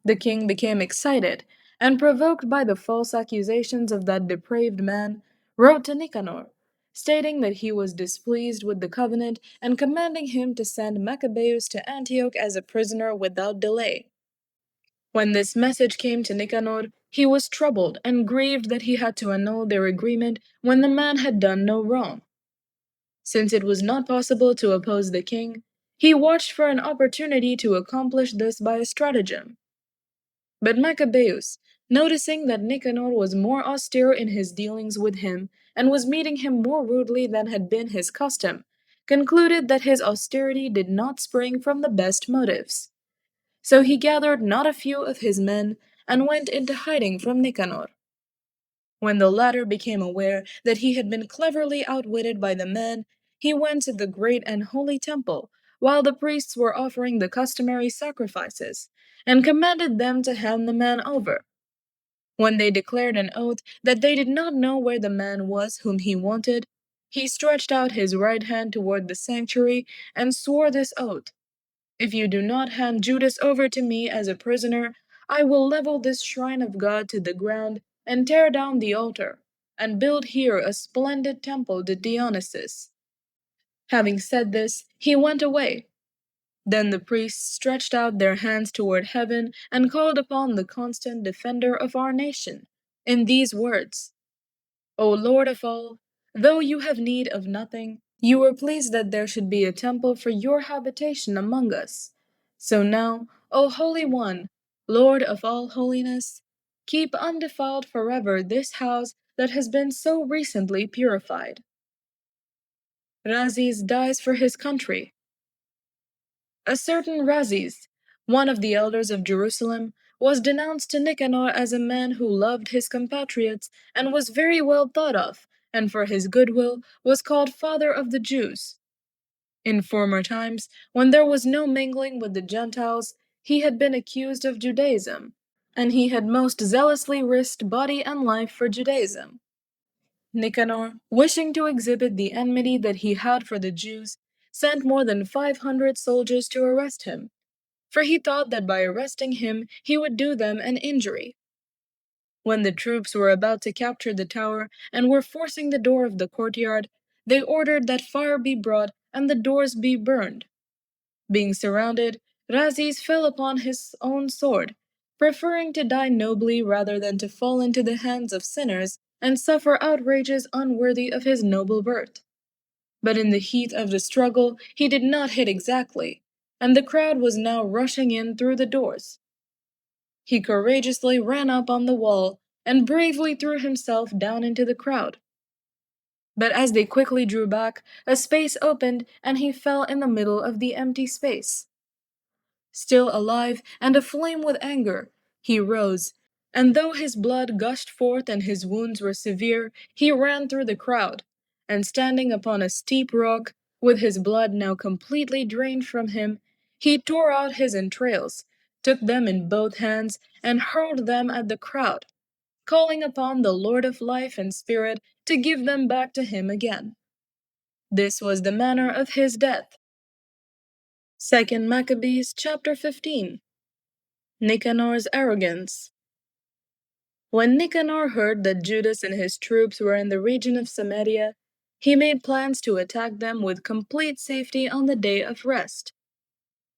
The king became excited, and provoked by the false accusations of that depraved man, wrote to Nicanor, stating that he was displeased with the covenant and commanding him to send Maccabeus to Antioch as a prisoner without delay. When this message came to Nicanor, he was troubled and grieved that he had to annul their agreement when the man had done no wrong. Since it was not possible to oppose the king, he watched for an opportunity to accomplish this by a stratagem. But Maccabeus, noticing that Nicanor was more austere in his dealings with him and was meeting him more rudely than had been his custom, concluded that his austerity did not spring from the best motives. So he gathered not a few of his men and went into hiding from Nicanor. When the latter became aware that he had been cleverly outwitted by the man, he went to the great and holy temple, while the priests were offering the customary sacrifices, and commanded them to hand the man over. When they declared an oath that they did not know where the man was whom he wanted, he stretched out his right hand toward the sanctuary and swore this oath: "If you do not hand Judas over to me as a prisoner, I will level this shrine of God to the ground and tear down the altar, and build here a splendid temple to Dionysus." Having said this, he went away. Then the priests stretched out their hands toward heaven and called upon the constant defender of our nation, in these words: "O Lord of all, though you have need of nothing, you were pleased that there should be a temple for your habitation among us. So now, O Holy One, Lord of all holiness, keep undefiled forever this house that has been so recently purified." Razis dies for his country. A certain Razis, one of the elders of Jerusalem, was denounced to Nicanor as a man who loved his compatriots and was very well thought of, and for his goodwill was called Father of the Jews. In former times, when there was no mingling with the Gentiles, he had been accused of Judaism, and he had most zealously risked body and life for Judaism. Nicanor, wishing to exhibit the enmity that he had for the Jews, sent more than 500 soldiers to arrest him, for he thought that by arresting him he would do them an injury. When the troops were about to capture the tower and were forcing the door of the courtyard, they ordered that fire be brought and the doors be burned. Being surrounded, Razis fell upon his own sword, preferring to die nobly rather than to fall into the hands of sinners and suffer outrages unworthy of his noble birth. But in the heat of the struggle he did not hit exactly, and the crowd was now rushing in through the doors. He courageously ran up on the wall and bravely threw himself down into the crowd. But as they quickly drew back, a space opened and he fell in the middle of the empty space. Still alive and aflame with anger, he rose, and though his blood gushed forth and his wounds were severe, he ran through the crowd, and standing upon a steep rock, With his blood now completely drained from him, he tore out his entrails, took them in both hands, and hurled them at the crowd, calling upon the Lord of life and spirit to give them back to him again. This was the manner of his death. 2 Maccabees chapter 15. Nicanor's arrogance. When Nicanor heard that Judas and his troops were in the region of Samaria, he made plans to attack them with complete safety on the day of rest.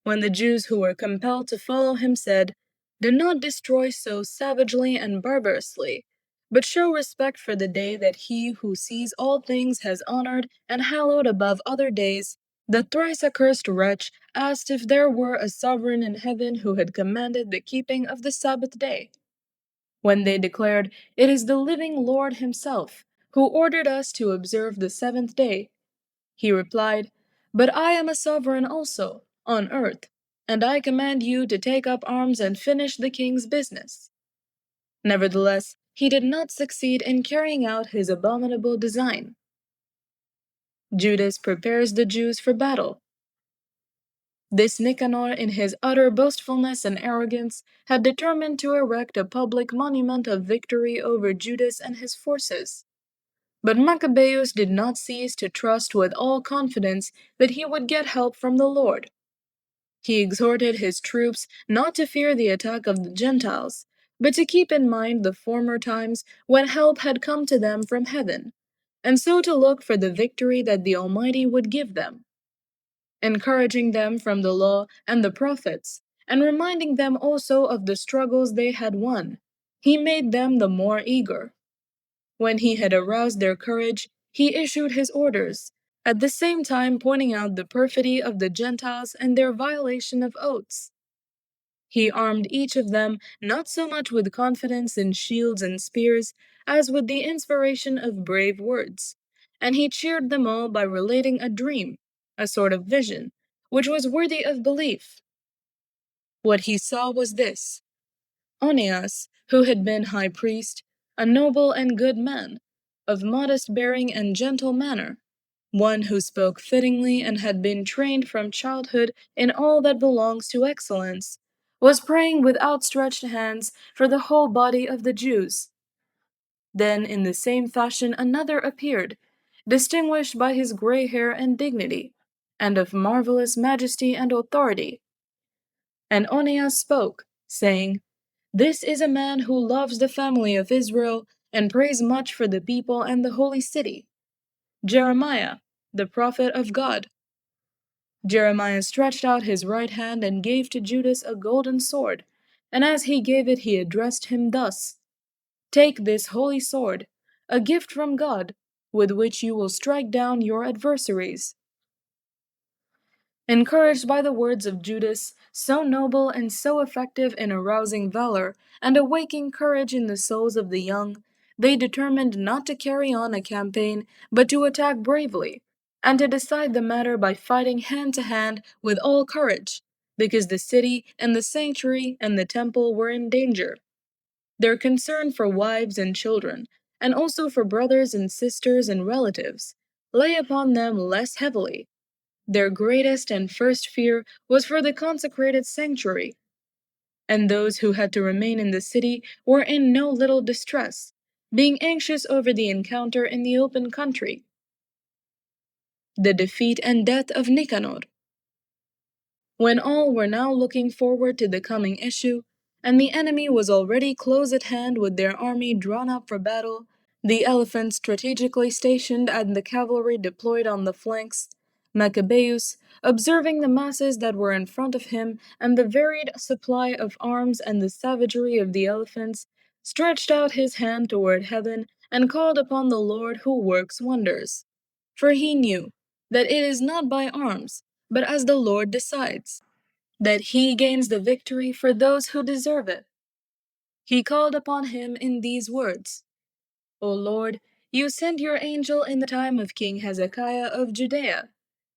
When the Jews who were compelled to follow him said, "Do not destroy so savagely and barbarously, but show respect for the day that he who sees all things has honored and hallowed above other days," the thrice accursed wretch asked if there were a sovereign in heaven who had commanded the keeping of the Sabbath day. When they declared, "It is the living Lord himself, who ordered us to observe the seventh day," he replied, "But I am a sovereign also, on earth, and I command you to take up arms and finish the king's business." Nevertheless, he did not succeed in carrying out his abominable design. Judas prepares the Jews for battle. This Nicanor, in his utter boastfulness and arrogance, had determined to erect a public monument of victory over Judas and his forces. But Maccabeus did not cease to trust with all confidence that he would get help from the Lord. He exhorted his troops not to fear the attack of the Gentiles, but to keep in mind the former times when help had come to them from heaven, and so to look for the victory that the Almighty would give them. Encouraging them from the law and the prophets, and reminding them also of the struggles they had won, he made them the more eager. When he had aroused their courage, he issued his orders, at the same time pointing out the perfidy of the Gentiles and their violation of oaths. He armed each of them not so much with confidence in shields and spears as with the inspiration of brave words, and he cheered them all by relating a dream, a sort of vision, which was worthy of belief. What he saw was this: Onias, who had been high priest, a noble and good man, of modest bearing and gentle manner, one who spoke fittingly and had been trained from childhood in all that belongs to excellence, was praying with outstretched hands for the whole body of the Jews. Then in the same fashion another appeared, distinguished by his gray hair and dignity, and of marvelous majesty and authority. And Onias spoke, saying, "This is a man who loves the family of Israel and prays much for the people and the holy city. Jeremiah, the prophet of God." Jeremiah stretched out his right hand and gave to Judas a golden sword, and as he gave it he addressed him thus: "Take this holy sword, a gift from God, with which you will strike down your adversaries." Encouraged by the words of Judas, so noble and so effective in arousing valor and awaking courage in the souls of the young, they determined not to carry on a campaign, but to attack bravely, and to decide the matter by fighting hand to hand with all courage, because the city and the sanctuary and the temple were in danger. Their concern for wives and children, and also for brothers and sisters and relatives, lay upon them less heavily. Their greatest and first fear was for the consecrated sanctuary, and those who had to remain in the city were in no little distress, being anxious over the encounter in the open country. The defeat and death of Nicanor. When all were now looking forward to the coming issue, and the enemy was already close at hand with their army drawn up for battle, the elephants strategically stationed and the cavalry deployed on the flanks, Maccabeus, observing the masses that were in front of him and the varied supply of arms and the savagery of the elephants, stretched out his hand toward heaven and called upon the Lord who works wonders. For he knew that it is not by arms, but as the Lord decides, that he gains the victory for those who deserve it. He called upon him in these words: "O Lord, you sent your angel in the time of King Hezekiah of Judea,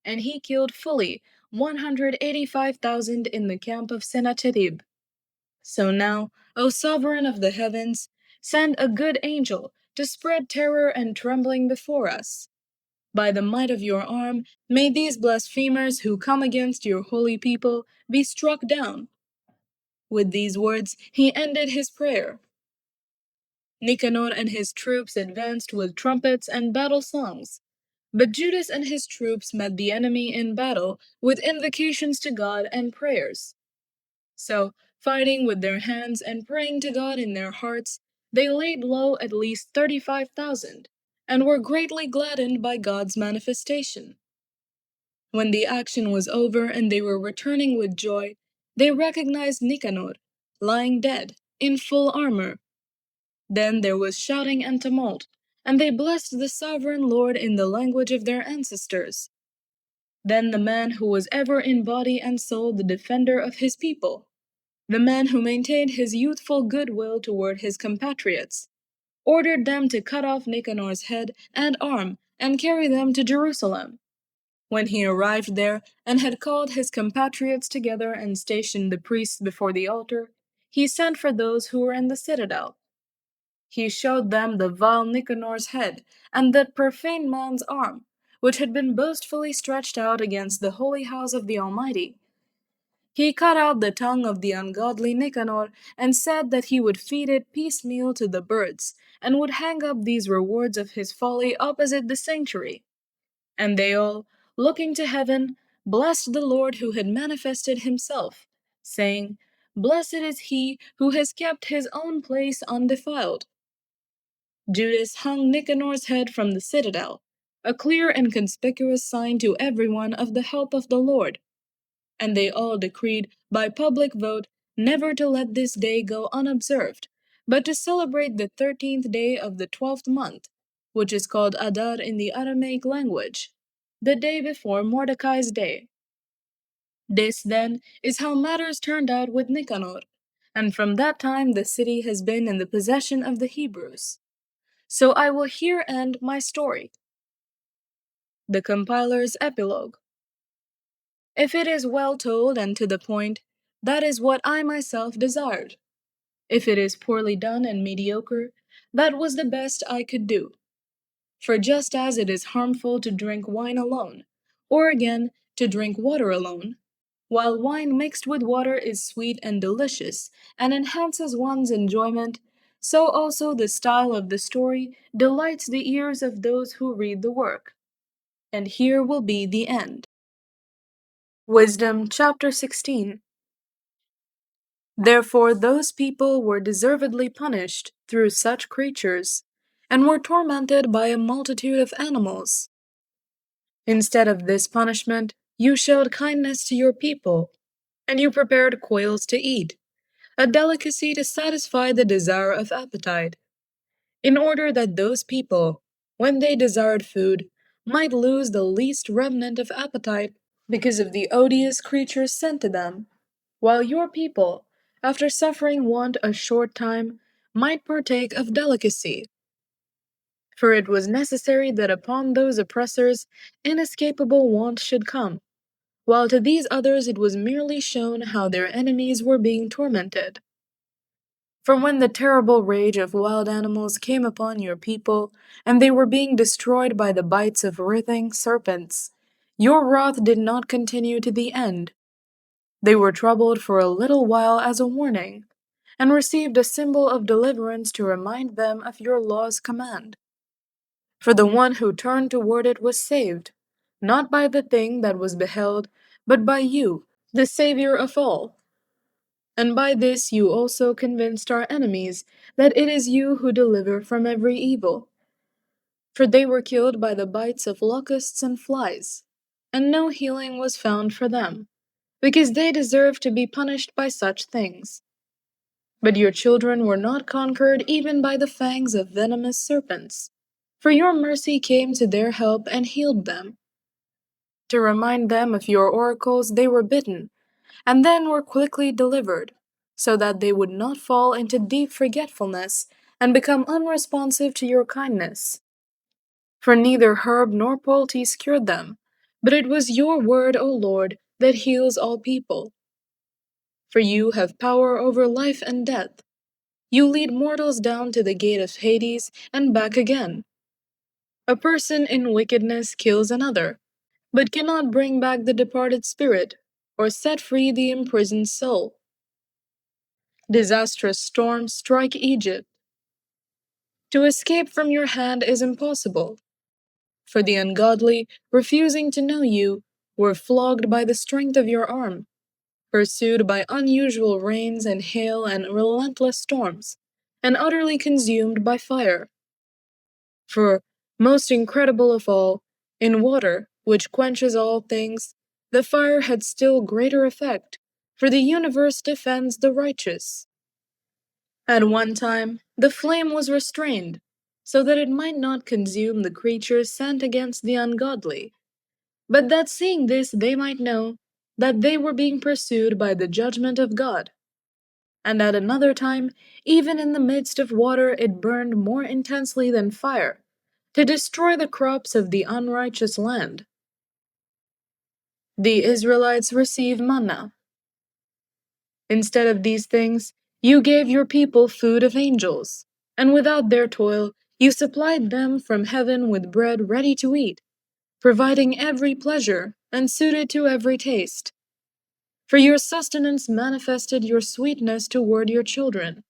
and he killed fully 185,000 in the camp of Sennacherib. So now, O sovereign of the heavens, send a good angel to spread terror and trembling before us." By the might of your arm, may these blasphemers who come against your holy people be struck down." With these words, he ended his prayer. Nicanor and his troops advanced with trumpets and battle songs. But Judas and his troops met the enemy in battle with invocations to God and prayers. So, fighting with their hands and praying to God in their hearts, they laid low at least 35,000, and were greatly gladdened by God's manifestation. When the action was over and they were returning with joy, they recognized Nicanor, lying dead, in full armor. Then there was shouting and tumult, and they blessed the sovereign Lord in the language of their ancestors. Then the man who was ever in body and soul the defender of his people, the man who maintained his youthful goodwill toward his compatriots, ordered them to cut off Nicanor's head and arm and carry them to Jerusalem. When he arrived there and had called his compatriots together and stationed the priests before the altar, he sent for those who were in the citadel. He showed them the vile Nicanor's head and that profane man's arm, which had been boastfully stretched out against the holy house of the Almighty. He cut out the tongue of the ungodly Nicanor and said that he would feed it piecemeal to the birds, and would hang up these rewards of his folly opposite the sanctuary. And they all, looking to heaven, blessed the Lord who had manifested himself, saying, "Blessed is he who has kept his own place undefiled." Judas hung Nicanor's head from the citadel, a clear and conspicuous sign to everyone of the help of the Lord. And they all decreed by public vote never to let this day go unobserved, but to celebrate the 13th day of the 12th month, which is called Adar in the Aramaic language, the day before Mordecai's day. This, then, is how matters turned out with Nicanor, and from that time the city has been in the possession of the Hebrews. So I will here end my story. The compiler's epilogue. If it is well told and to the point, that is what I myself desired. If it is poorly done and mediocre, that was the best I could do. For just as it is harmful to drink wine alone, or again, to drink water alone, while wine mixed with water is sweet and delicious, and enhances one's enjoyment, so also the style of the story delights the ears of those who read the work. And here will be the end. Wisdom chapter 16. Therefore those people were deservedly punished through such creatures, and were tormented by a multitude of animals. Instead of this punishment, you showed kindness to your people, and you prepared quails to eat, a delicacy to satisfy the desire of appetite, in order that those people, when they desired food, might lose the least remnant of appetite because of the odious creatures sent to them, while your people, after suffering want a short time, might partake of delicacy. For it was necessary that upon those oppressors inescapable want should come, while to these others it was merely shown how their enemies were being tormented. For when the terrible rage of wild animals came upon your people, and they were being destroyed by the bites of writhing serpents, your wrath did not continue to the end. They were troubled for a little while as a warning, and received a symbol of deliverance to remind them of your law's command. For the one who turned toward it was saved, not by the thing that was beheld, but by you, the Savior of all. And by this you also convinced our enemies that it is you who deliver from every evil. For they were killed by the bites of locusts and flies, and no healing was found for them, because they deserved to be punished by such things. But your children were not conquered even by the fangs of venomous serpents, for your mercy came to their help and healed them. To remind them of your oracles they were bitten, and then were quickly delivered, so that they would not fall into deep forgetfulness and become unresponsive to your kindness. For neither herb nor poultice cured them, but it was your word, O Lord, that heals all people. For you have power over life and death. You lead mortals down to the gate of Hades and back again. A person in wickedness kills another, but cannot bring back the departed spirit or set free the imprisoned soul. Disastrous storms strike Egypt. To escape from your hand is impossible, for the ungodly, refusing to know you, were flogged by the strength of your arm, pursued by unusual rains and hail and relentless storms, and utterly consumed by fire. For, most incredible of all, in water, which quenches all things, the fire had still greater effect, for the universe defends the righteous. At one time, the flame was restrained, so that it might not consume the creatures sent against the ungodly, but that seeing this they might know that they were being pursued by the judgment of God. And at another time, even in the midst of water, it burned more intensely than fire, to destroy the crops of the unrighteous land. The Israelites receive manna. Instead of these things, you gave your people food of angels, and without their toil, you supplied them from heaven with bread ready to eat, providing every pleasure and suited to every taste. For your sustenance manifested your sweetness toward your children,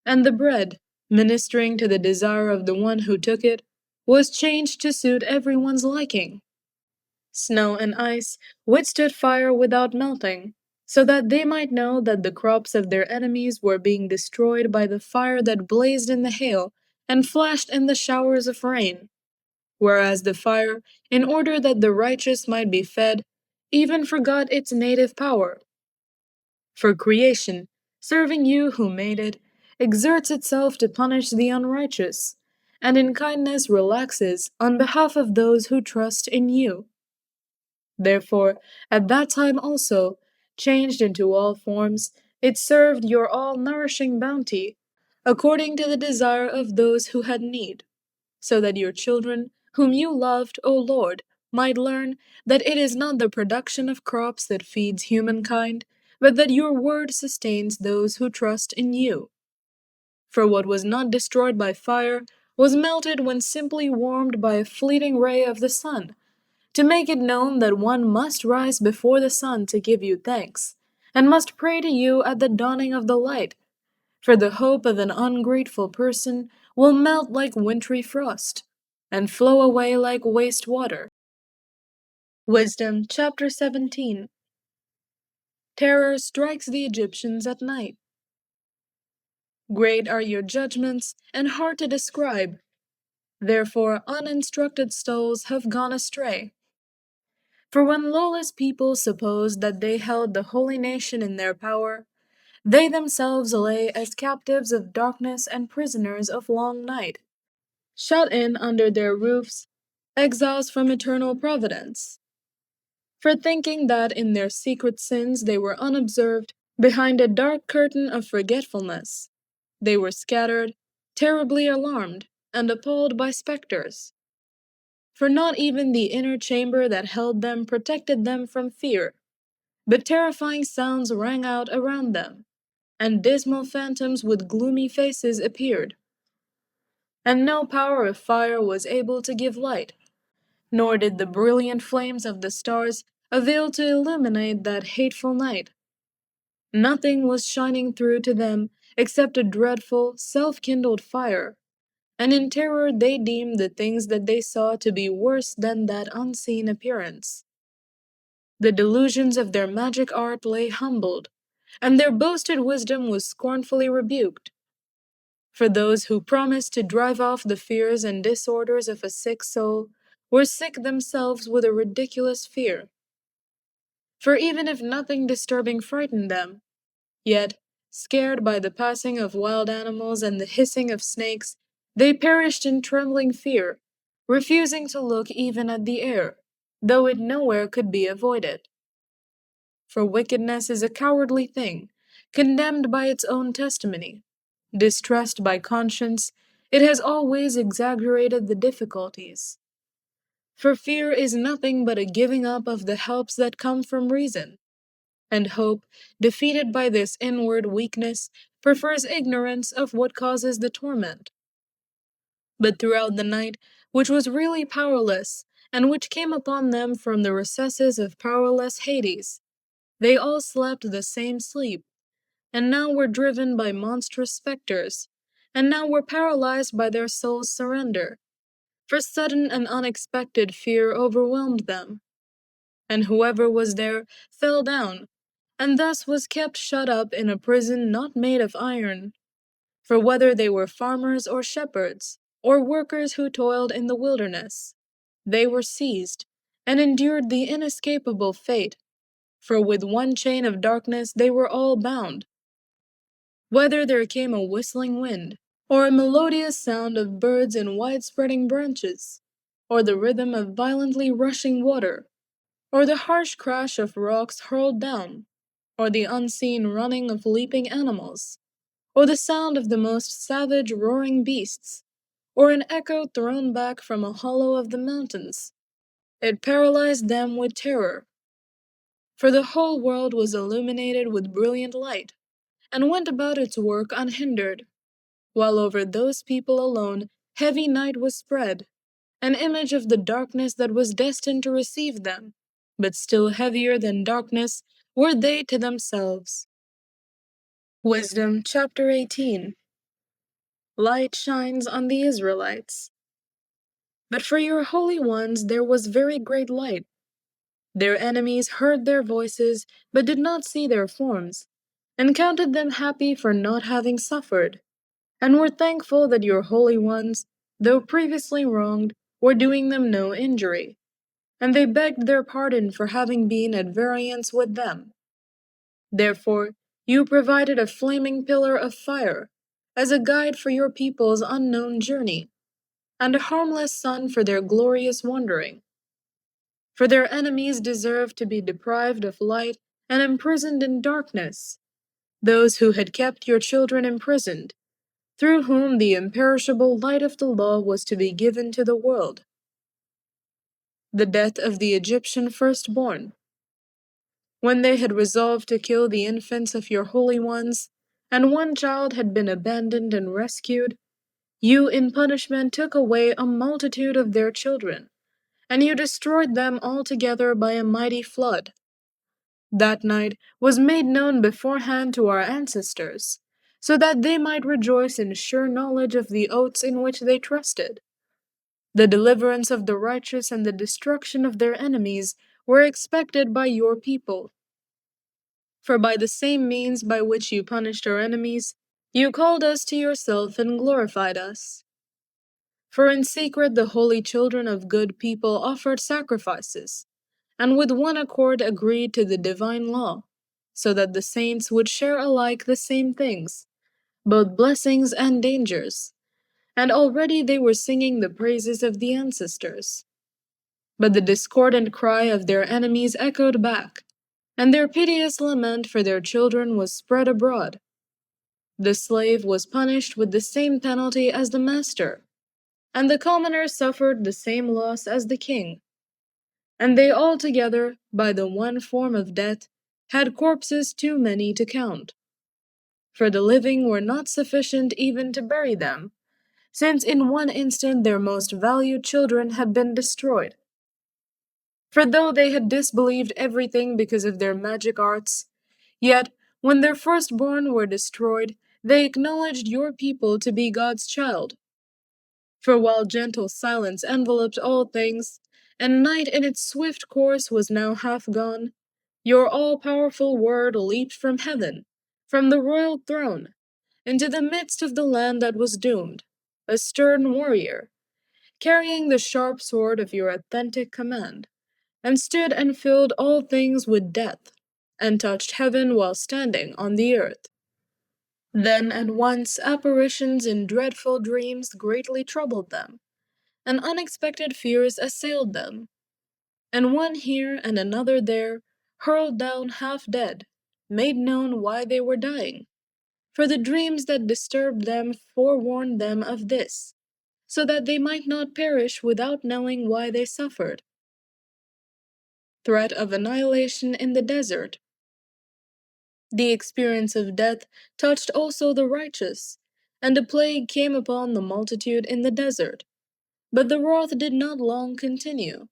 and the bread, ministering to the desire of the one who took it, was changed to suit everyone's liking. Snow and ice withstood fire without melting, so that they might know that the crops of their enemies were being destroyed by the fire that blazed in the hail and flashed in the showers of rain, whereas the fire, in order that the righteous might be fed, even forgot its native power. For creation, serving you who made it, exerts itself to punish the unrighteous, and in kindness relaxes on behalf of those who trust in you. Therefore, at that time also, changed into all forms, it served your all nourishing bounty, according to the desire of those who had need, so that your children, whom you loved, O Lord, might learn that it is not the production of crops that feeds humankind, but that your word sustains those who trust in you. For what was not destroyed by fire was melted when simply warmed by a fleeting ray of the sun, to make it known that one must rise before the sun to give you thanks, and must pray to you at the dawning of the light, for the hope of an ungrateful person will melt like wintry frost, and flow away like waste water. Wisdom chapter 17. Terror strikes the Egyptians at night. Great are your judgments, and hard to describe. Therefore uninstructed souls have gone astray. For when lawless people supposed that they held the holy nation in their power, they themselves lay as captives of darkness and prisoners of long night, shut in under their roofs, exiles from eternal providence. For thinking that in their secret sins they were unobserved behind a dark curtain of forgetfulness, they were scattered, terribly alarmed, and appalled by specters. For not even the inner chamber that held them protected them from fear, but terrifying sounds rang out around them, and dismal phantoms with gloomy faces appeared. And no power of fire was able to give light, nor did the brilliant flames of the stars avail to illuminate that hateful night. Nothing was shining through to them except a dreadful, self-kindled fire, and in terror they deemed the things that they saw to be worse than that unseen appearance. The delusions of their magic art lay humbled, and their boasted wisdom was scornfully rebuked. For those who promised to drive off the fears and disorders of a sick soul were sick themselves with a ridiculous fear. For even if nothing disturbing frightened them, yet, scared by the passing of wild animals and the hissing of snakes, they perished in trembling fear, refusing to look even at the air, though it nowhere could be avoided. For wickedness is a cowardly thing, condemned by its own testimony. Distressed by conscience, it has always exaggerated the difficulties. For fear is nothing but a giving up of the helps that come from reason, and hope, defeated by this inward weakness, prefers ignorance of what causes the torment. But throughout the night, which was really powerless, and which came upon them from the recesses of powerless Hades. They all slept the same sleep, and now were driven by monstrous specters, and now were paralyzed by their soul's surrender. For sudden and unexpected fear overwhelmed them, and whoever was there fell down, and thus was kept shut up in a prison not made of iron. For whether they were farmers or shepherds, or workers who toiled in the wilderness, they were seized, and endured the inescapable fate, for with one chain of darkness they were all bound. Whether there came a whistling wind, or a melodious sound of birds in wide-spreading branches, or the rhythm of violently rushing water, or the harsh crash of rocks hurled down, or the unseen running of leaping animals, or the sound of the most savage roaring beasts, or an echo thrown back from a hollow of the mountains, it paralyzed them with terror. For the whole world was illuminated with brilliant light, and went about its work unhindered, while over those people alone heavy night was spread, an image of the darkness that was destined to receive them, but still heavier than darkness were they to themselves. Wisdom chapter 18. Light shines on the Israelites. But for your holy ones there was very great light. Their enemies heard their voices, but did not see their forms, and counted them happy for not having suffered, and were thankful that your holy ones, though previously wronged, were doing them no injury, and they begged their pardon for having been at variance with them. Therefore, you provided a flaming pillar of fire, as a guide for your people's unknown journey, and a harmless sun for their glorious wandering. For their enemies deserved to be deprived of light and imprisoned in darkness, those who had kept your children imprisoned, through whom the imperishable light of the law was to be given to the world. The death of the Egyptian firstborn. When they had resolved to kill the infants of your holy ones, and one child had been abandoned and rescued, you in punishment took away a multitude of their children, and you destroyed them altogether by a mighty flood. That night was made known beforehand to our ancestors, so that they might rejoice in sure knowledge of the oaths in which they trusted. The deliverance of the righteous and the destruction of their enemies were expected by your people. For by the same means by which you punished our enemies, you called us to yourself and glorified us. For in secret the holy children of good people offered sacrifices, and with one accord agreed to the divine law, so that the saints would share alike the same things, both blessings and dangers, and already they were singing the praises of the ancestors. But the discordant cry of their enemies echoed back, and their piteous lament for their children was spread abroad. The slave was punished with the same penalty as the master, and the commoner suffered the same loss as the king. And they all together, by the one form of death, had corpses too many to count. For the living were not sufficient even to bury them, since in one instant their most valued children had been destroyed. For though they had disbelieved everything because of their magic arts, yet when their firstborn were destroyed, they acknowledged your people to be God's child. For while gentle silence enveloped all things, and night in its swift course was now half gone, your all-powerful word leaped from heaven, from the royal throne, into the midst of the land that was doomed, a stern warrior, carrying the sharp sword of your authentic command, and stood and filled all things with death, and touched heaven while standing on the earth. Then at once apparitions in dreadful dreams greatly troubled them, and unexpected fears assailed them, and one here and another there, hurled down half dead, made known why they were dying. For the dreams that disturbed them forewarned them of this, so that they might not perish without knowing why they suffered. Threat of annihilation in the desert. The experience of death touched also the righteous, and a plague came upon the multitude in the desert. But the wrath did not long continue,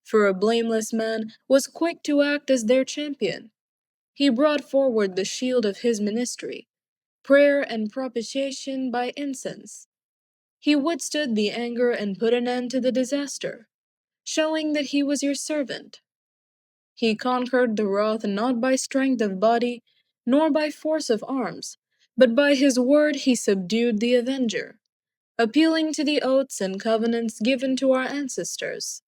for a blameless man was quick to act as their champion. He brought forward the shield of his ministry, prayer and propitiation by incense. He withstood the anger and put an end to the disaster, showing that he was your servant. He conquered the wrath not by strength of body, nor by force of arms, but by his word he subdued the avenger, appealing to the oaths and covenants given to our ancestors.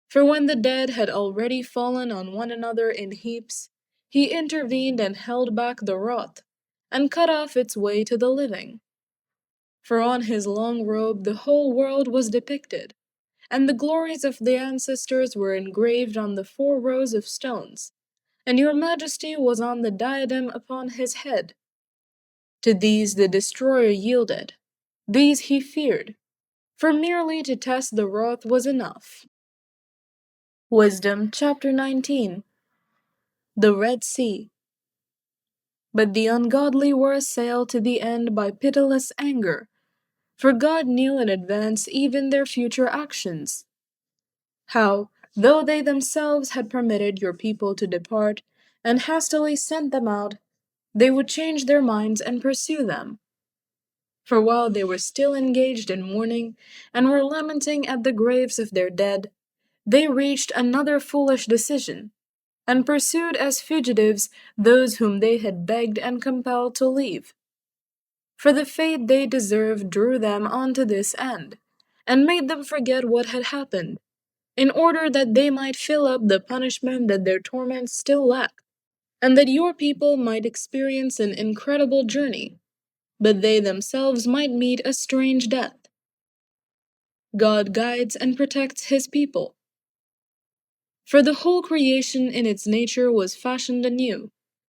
For when the dead had already fallen on one another in heaps, he intervened and held back the wrath, and cut off its way to the living. For on his long robe the whole world was depicted, and the glories of the ancestors were engraved on the 4 rows of stones, and your majesty was on the diadem upon his head. To these the destroyer yielded, these he feared, for merely to test the wrath was enough. Wisdom chapter 19. The Red Sea. But the ungodly were assailed to the end by pitiless anger, for God knew in advance even their future actions. How, though they themselves had permitted your people to depart, and hastily sent them out, they would change their minds and pursue them. For while they were still engaged in mourning, and were lamenting at the graves of their dead, they reached another foolish decision, and pursued as fugitives those whom they had begged and compelled to leave. For the fate they deserved drew them on to this end, and made them forget what had happened, in order that they might fill up the punishment that their torments still lack, and that your people might experience an incredible journey, but they themselves might meet a strange death. God guides and protects his people. For the whole creation in its nature was fashioned anew,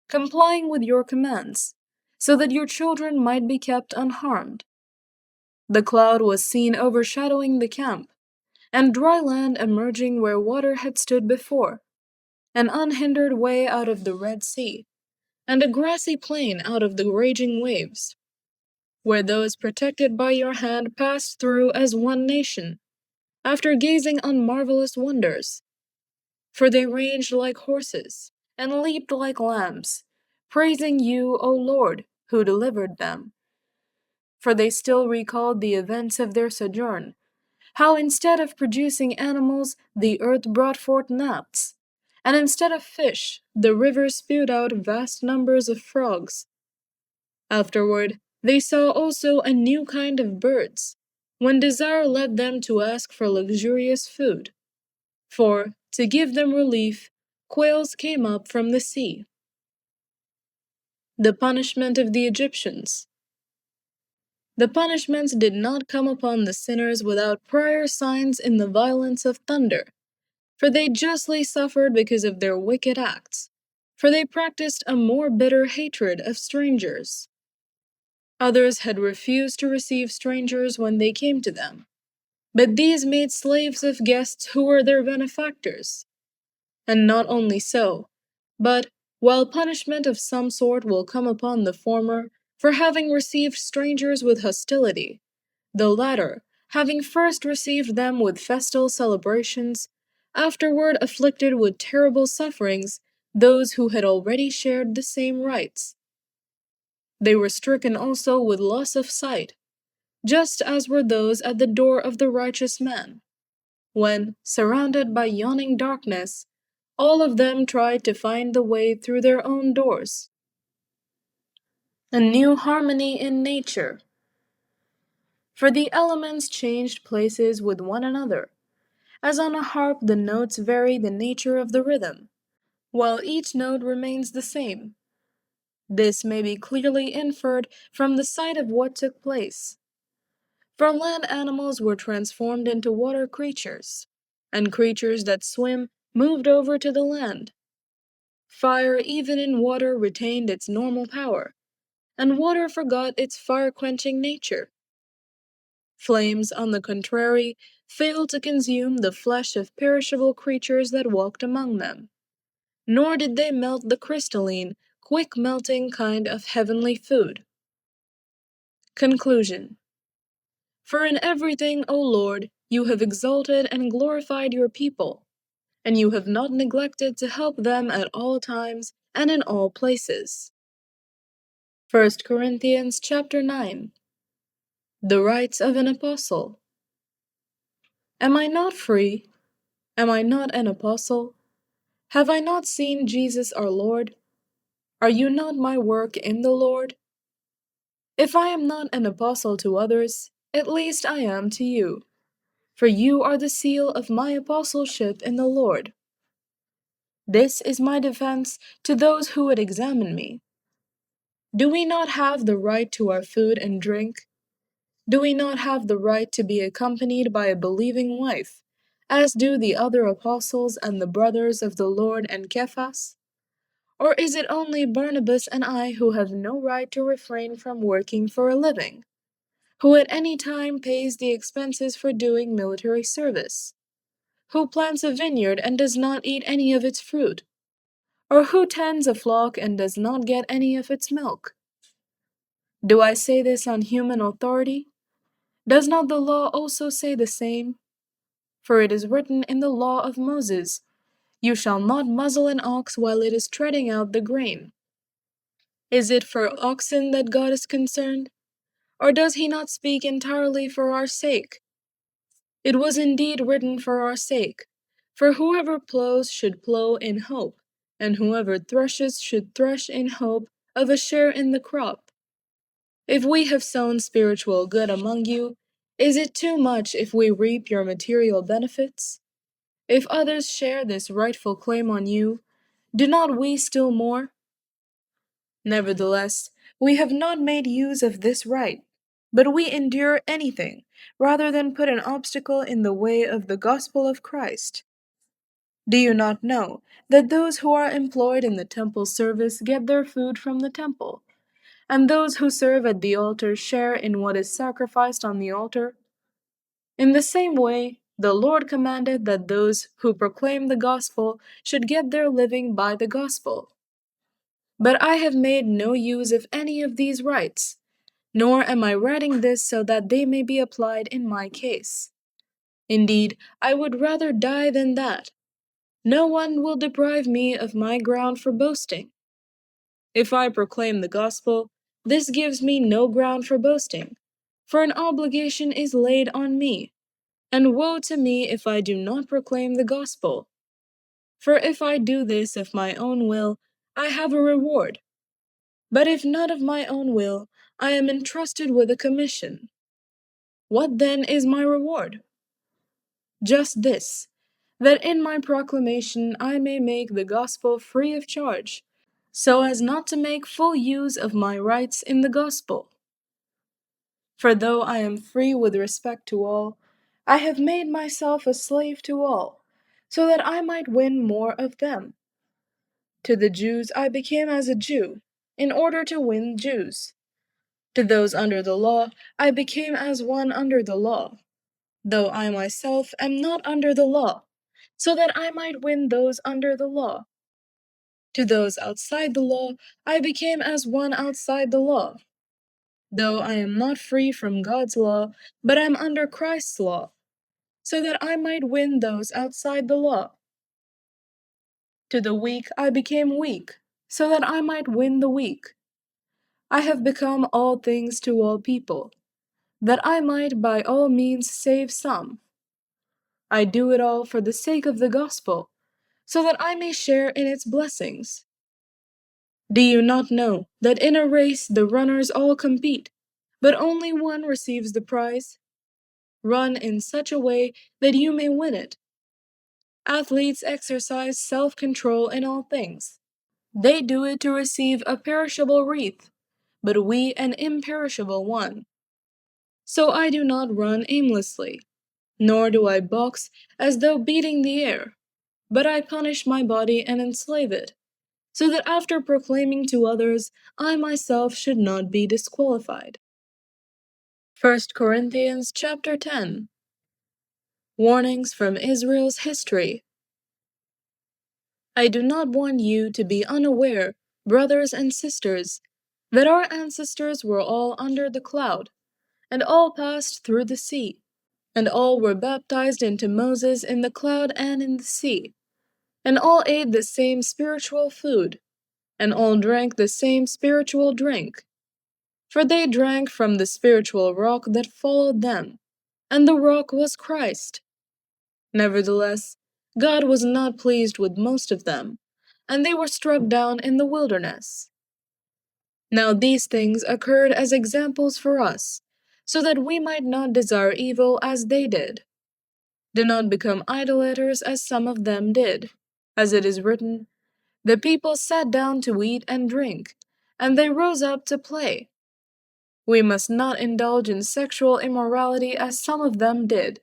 complying with your commands, so that your children might be kept unharmed. The cloud was seen overshadowing the camp, and dry land emerging where water had stood before, an unhindered way out of the Red Sea, and a grassy plain out of the raging waves, where those protected by your hand passed through as one nation, after gazing on marvelous wonders. For they ranged like horses, and leaped like lambs, praising you, O Lord, who delivered them. For they still recalled the events of their sojourn, how instead of producing animals, the earth brought forth gnats, and instead of fish, the river spewed out vast numbers of frogs. Afterward, they saw also a new kind of birds, when desire led them to ask for luxurious food. For, to give them relief, quails came up from the sea. The punishment of the Egyptians. The punishments did not come upon the sinners without prior signs in the violence of thunder, for they justly suffered because of their wicked acts, for they practiced a more bitter hatred of strangers. Others had refused to receive strangers when they came to them, but these made slaves of guests who were their benefactors. And not only so, but, while punishment of some sort will come upon the former for having received strangers with hostility, the latter, having first received them with festal celebrations, afterward afflicted with terrible sufferings those who had already shared the same rites. They were stricken also with loss of sight, just as were those at the door of the righteous man, when, surrounded by yawning darkness, all of them tried to find the way through their own doors. A new harmony in nature. For the elements changed places with one another, as on a harp the notes vary the nature of the rhythm, while each note remains the same. This may be clearly inferred from the sight of what took place. For land animals were transformed into water creatures, and creatures that swim moved over to the land. Fire, even in water, retained its normal power, and water forgot its fire-quenching nature. Flames, on the contrary, failed to consume the flesh of perishable creatures that walked among them, nor did they melt the crystalline, quick-melting kind of heavenly food. Conclusion. For in everything, O Lord, you have exalted and glorified your people, and you have not neglected to help them at all times and in all places. 1 Corinthians chapter 9. The rights of an apostle. Am I not free? Am I not an apostle? Have I not seen Jesus our Lord? Are you not my work in the Lord? If I am not an apostle to others, at least I am to you, for you are the seal of my apostleship in the Lord. This is my defense to those who would examine me. Do we not have the right to our food and drink? Do we not have the right to be accompanied by a believing wife, as do the other apostles and the brothers of the Lord and Cephas? Or is it only Barnabas and I who have no right to refrain from working for a living? Who at any time pays the expenses for doing military service? Who plants a vineyard and does not eat any of its fruit? Or who tends a flock and does not get any of its milk? Do I say this on human authority? Does not the law also say the same? For it is written in the law of Moses, "You shall not muzzle an ox while it is treading out the grain." Is it for oxen that God is concerned? Or does he not speak entirely for our sake? It was indeed written for our sake. For whoever plows should plow in hope, and whoever threshes should thresh in hope of a share in the crop. If we have sown spiritual good among you, is it too much if we reap your material benefits? If others share this rightful claim on you, do not we still more? Nevertheless, we have not made use of this right, but we endure anything rather than put an obstacle in the way of the gospel of Christ. Do you not know that those who are employed in the temple service get their food from the temple, and those who serve at the altar share in what is sacrificed on the altar? In the same way, the Lord commanded that those who proclaim the gospel should get their living by the gospel. But I have made no use of any of these rights, nor am I writing this so that they may be applied in my case. Indeed, I would rather die than that. No one will deprive me of my ground for boasting. If I proclaim the gospel, this gives me no ground for boasting, for an obligation is laid on me, and woe to me if I do not proclaim the gospel. For if I do this of my own will, I have a reward. But if not of my own will, I am entrusted with a commission. What then is my reward? Just this, that in my proclamation I may make the gospel free of charge, so as not to make full use of my rights in the gospel. For though I am free with respect to all, I have made myself a slave to all, so that I might win more of them. To the Jews I became as a Jew, in order to win Jews. To those under the law I became as one under the law, though I myself am not under the law, so that I might win those under the law. To those outside the law I became as one outside the law, though I am not free from God's law, but am under Christ's law, so that I might win those outside the law. To the weak I became weak, so that I might win the weak. I have become all things to all people, that I might by all means save some. I do it all for the sake of the gospel, so that I may share in its blessings. Do you not know that in a race the runners all compete, but only one receives the prize? Run in such a way that you may win it. Athletes exercise self-control in all things. They do it to receive a perishable wreath, but we an imperishable one. So I do not run aimlessly, nor do I box as though beating the air, but I punish my body and enslave it, so that after proclaiming to others, I myself should not be disqualified. 1 Corinthians chapter 10. Warnings from Israel's history. I do not want you to be unaware, brothers and sisters, that our ancestors were all under the cloud, and all passed through the sea, and all were baptized into Moses in the cloud and in the sea, and all ate the same spiritual food, and all drank the same spiritual drink. For they drank from the spiritual rock that followed them, and the rock was Christ. Nevertheless, God was not pleased with most of them, and they were struck down in the wilderness. Now these things occurred as examples for us, so that we might not desire evil as they did. Do not become idolaters as some of them did. As it is written, the people sat down to eat and drink, and they rose up to play. We must not indulge in sexual immorality as some of them did,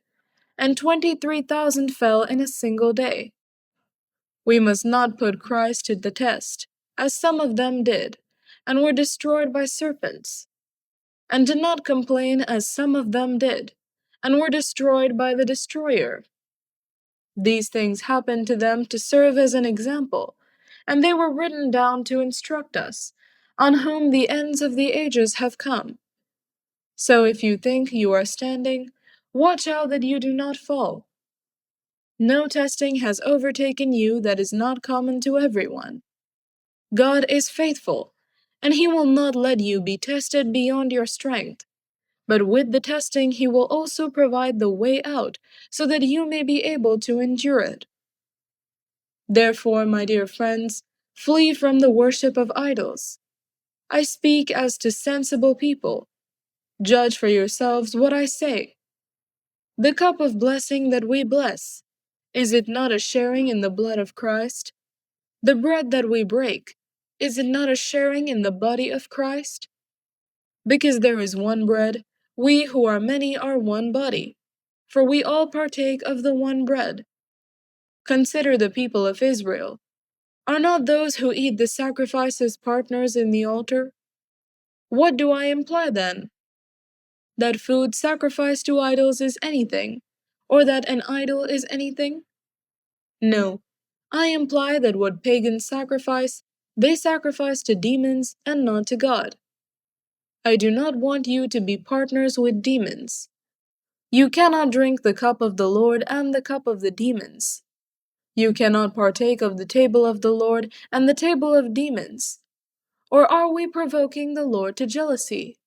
and 23,000 fell in a single day. We must not put Christ to the test, as some of them did, and were destroyed by serpents. And do not complain as some of them did, and were destroyed by the destroyer. These things happened to them to serve as an example, and they were written down to instruct us, on whom the ends of the ages have come. So if you think you are standing, watch out that you do not fall. No testing has overtaken you that is not common to everyone. God is faithful, and He will not let you be tested beyond your strength. But with the testing, He will also provide the way out, so that you may be able to endure it. Therefore, my dear friends, flee from the worship of idols. I speak as to sensible people. Judge for yourselves what I say. The cup of blessing that we bless, is it not a sharing in the blood of Christ? The bread that we break, is it not a sharing in the body of Christ? Because there is one bread, we who are many are one body, for we all partake of the one bread. Consider the people of Israel. Are not those who eat the sacrifices partners in the altar? What do I imply then? That food sacrificed to idols is anything, or that an idol is anything? No, I imply that what pagans sacrifice, they sacrifice to demons and not to God. I do not want you to be partners with demons. You cannot drink the cup of the Lord and the cup of the demons. You cannot partake of the table of the Lord and the table of demons. Or are we provoking the Lord to jealousy?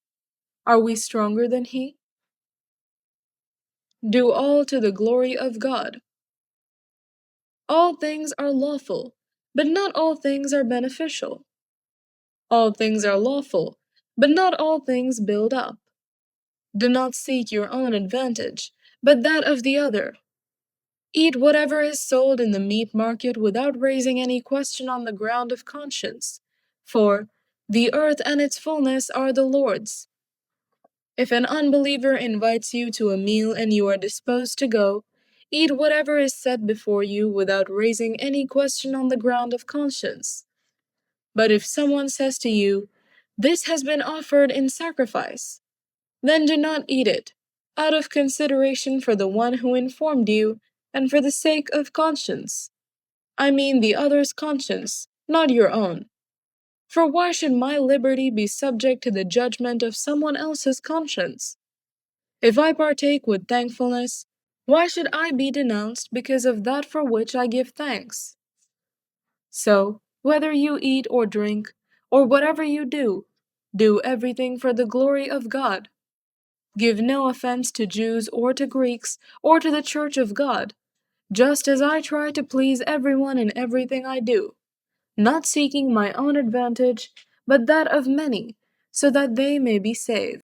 Are we stronger than He? Do all to the glory of God. All things are lawful, but not all things are beneficial. All things are lawful, but not all things build up. Do not seek your own advantage, but that of the other. Eat whatever is sold in the meat market without raising any question on the ground of conscience, for the earth and its fullness are the Lord's. If an unbeliever invites you to a meal and you are disposed to go, eat whatever is set before you without raising any question on the ground of conscience. But if someone says to you, "This has been offered in sacrifice," then do not eat it, out of consideration for the one who informed you and for the sake of conscience. I mean the other's conscience, not your own. For why should my liberty be subject to the judgment of someone else's conscience? If I partake with thankfulness, why should I be denounced because of that for which I give thanks? So, whether you eat or drink, or whatever you do everything for the glory of God. Give no offense to Jews or to Greeks or to the church of God, just as I try to please everyone in everything I do, not seeking my own advantage, but that of many, so that they may be saved.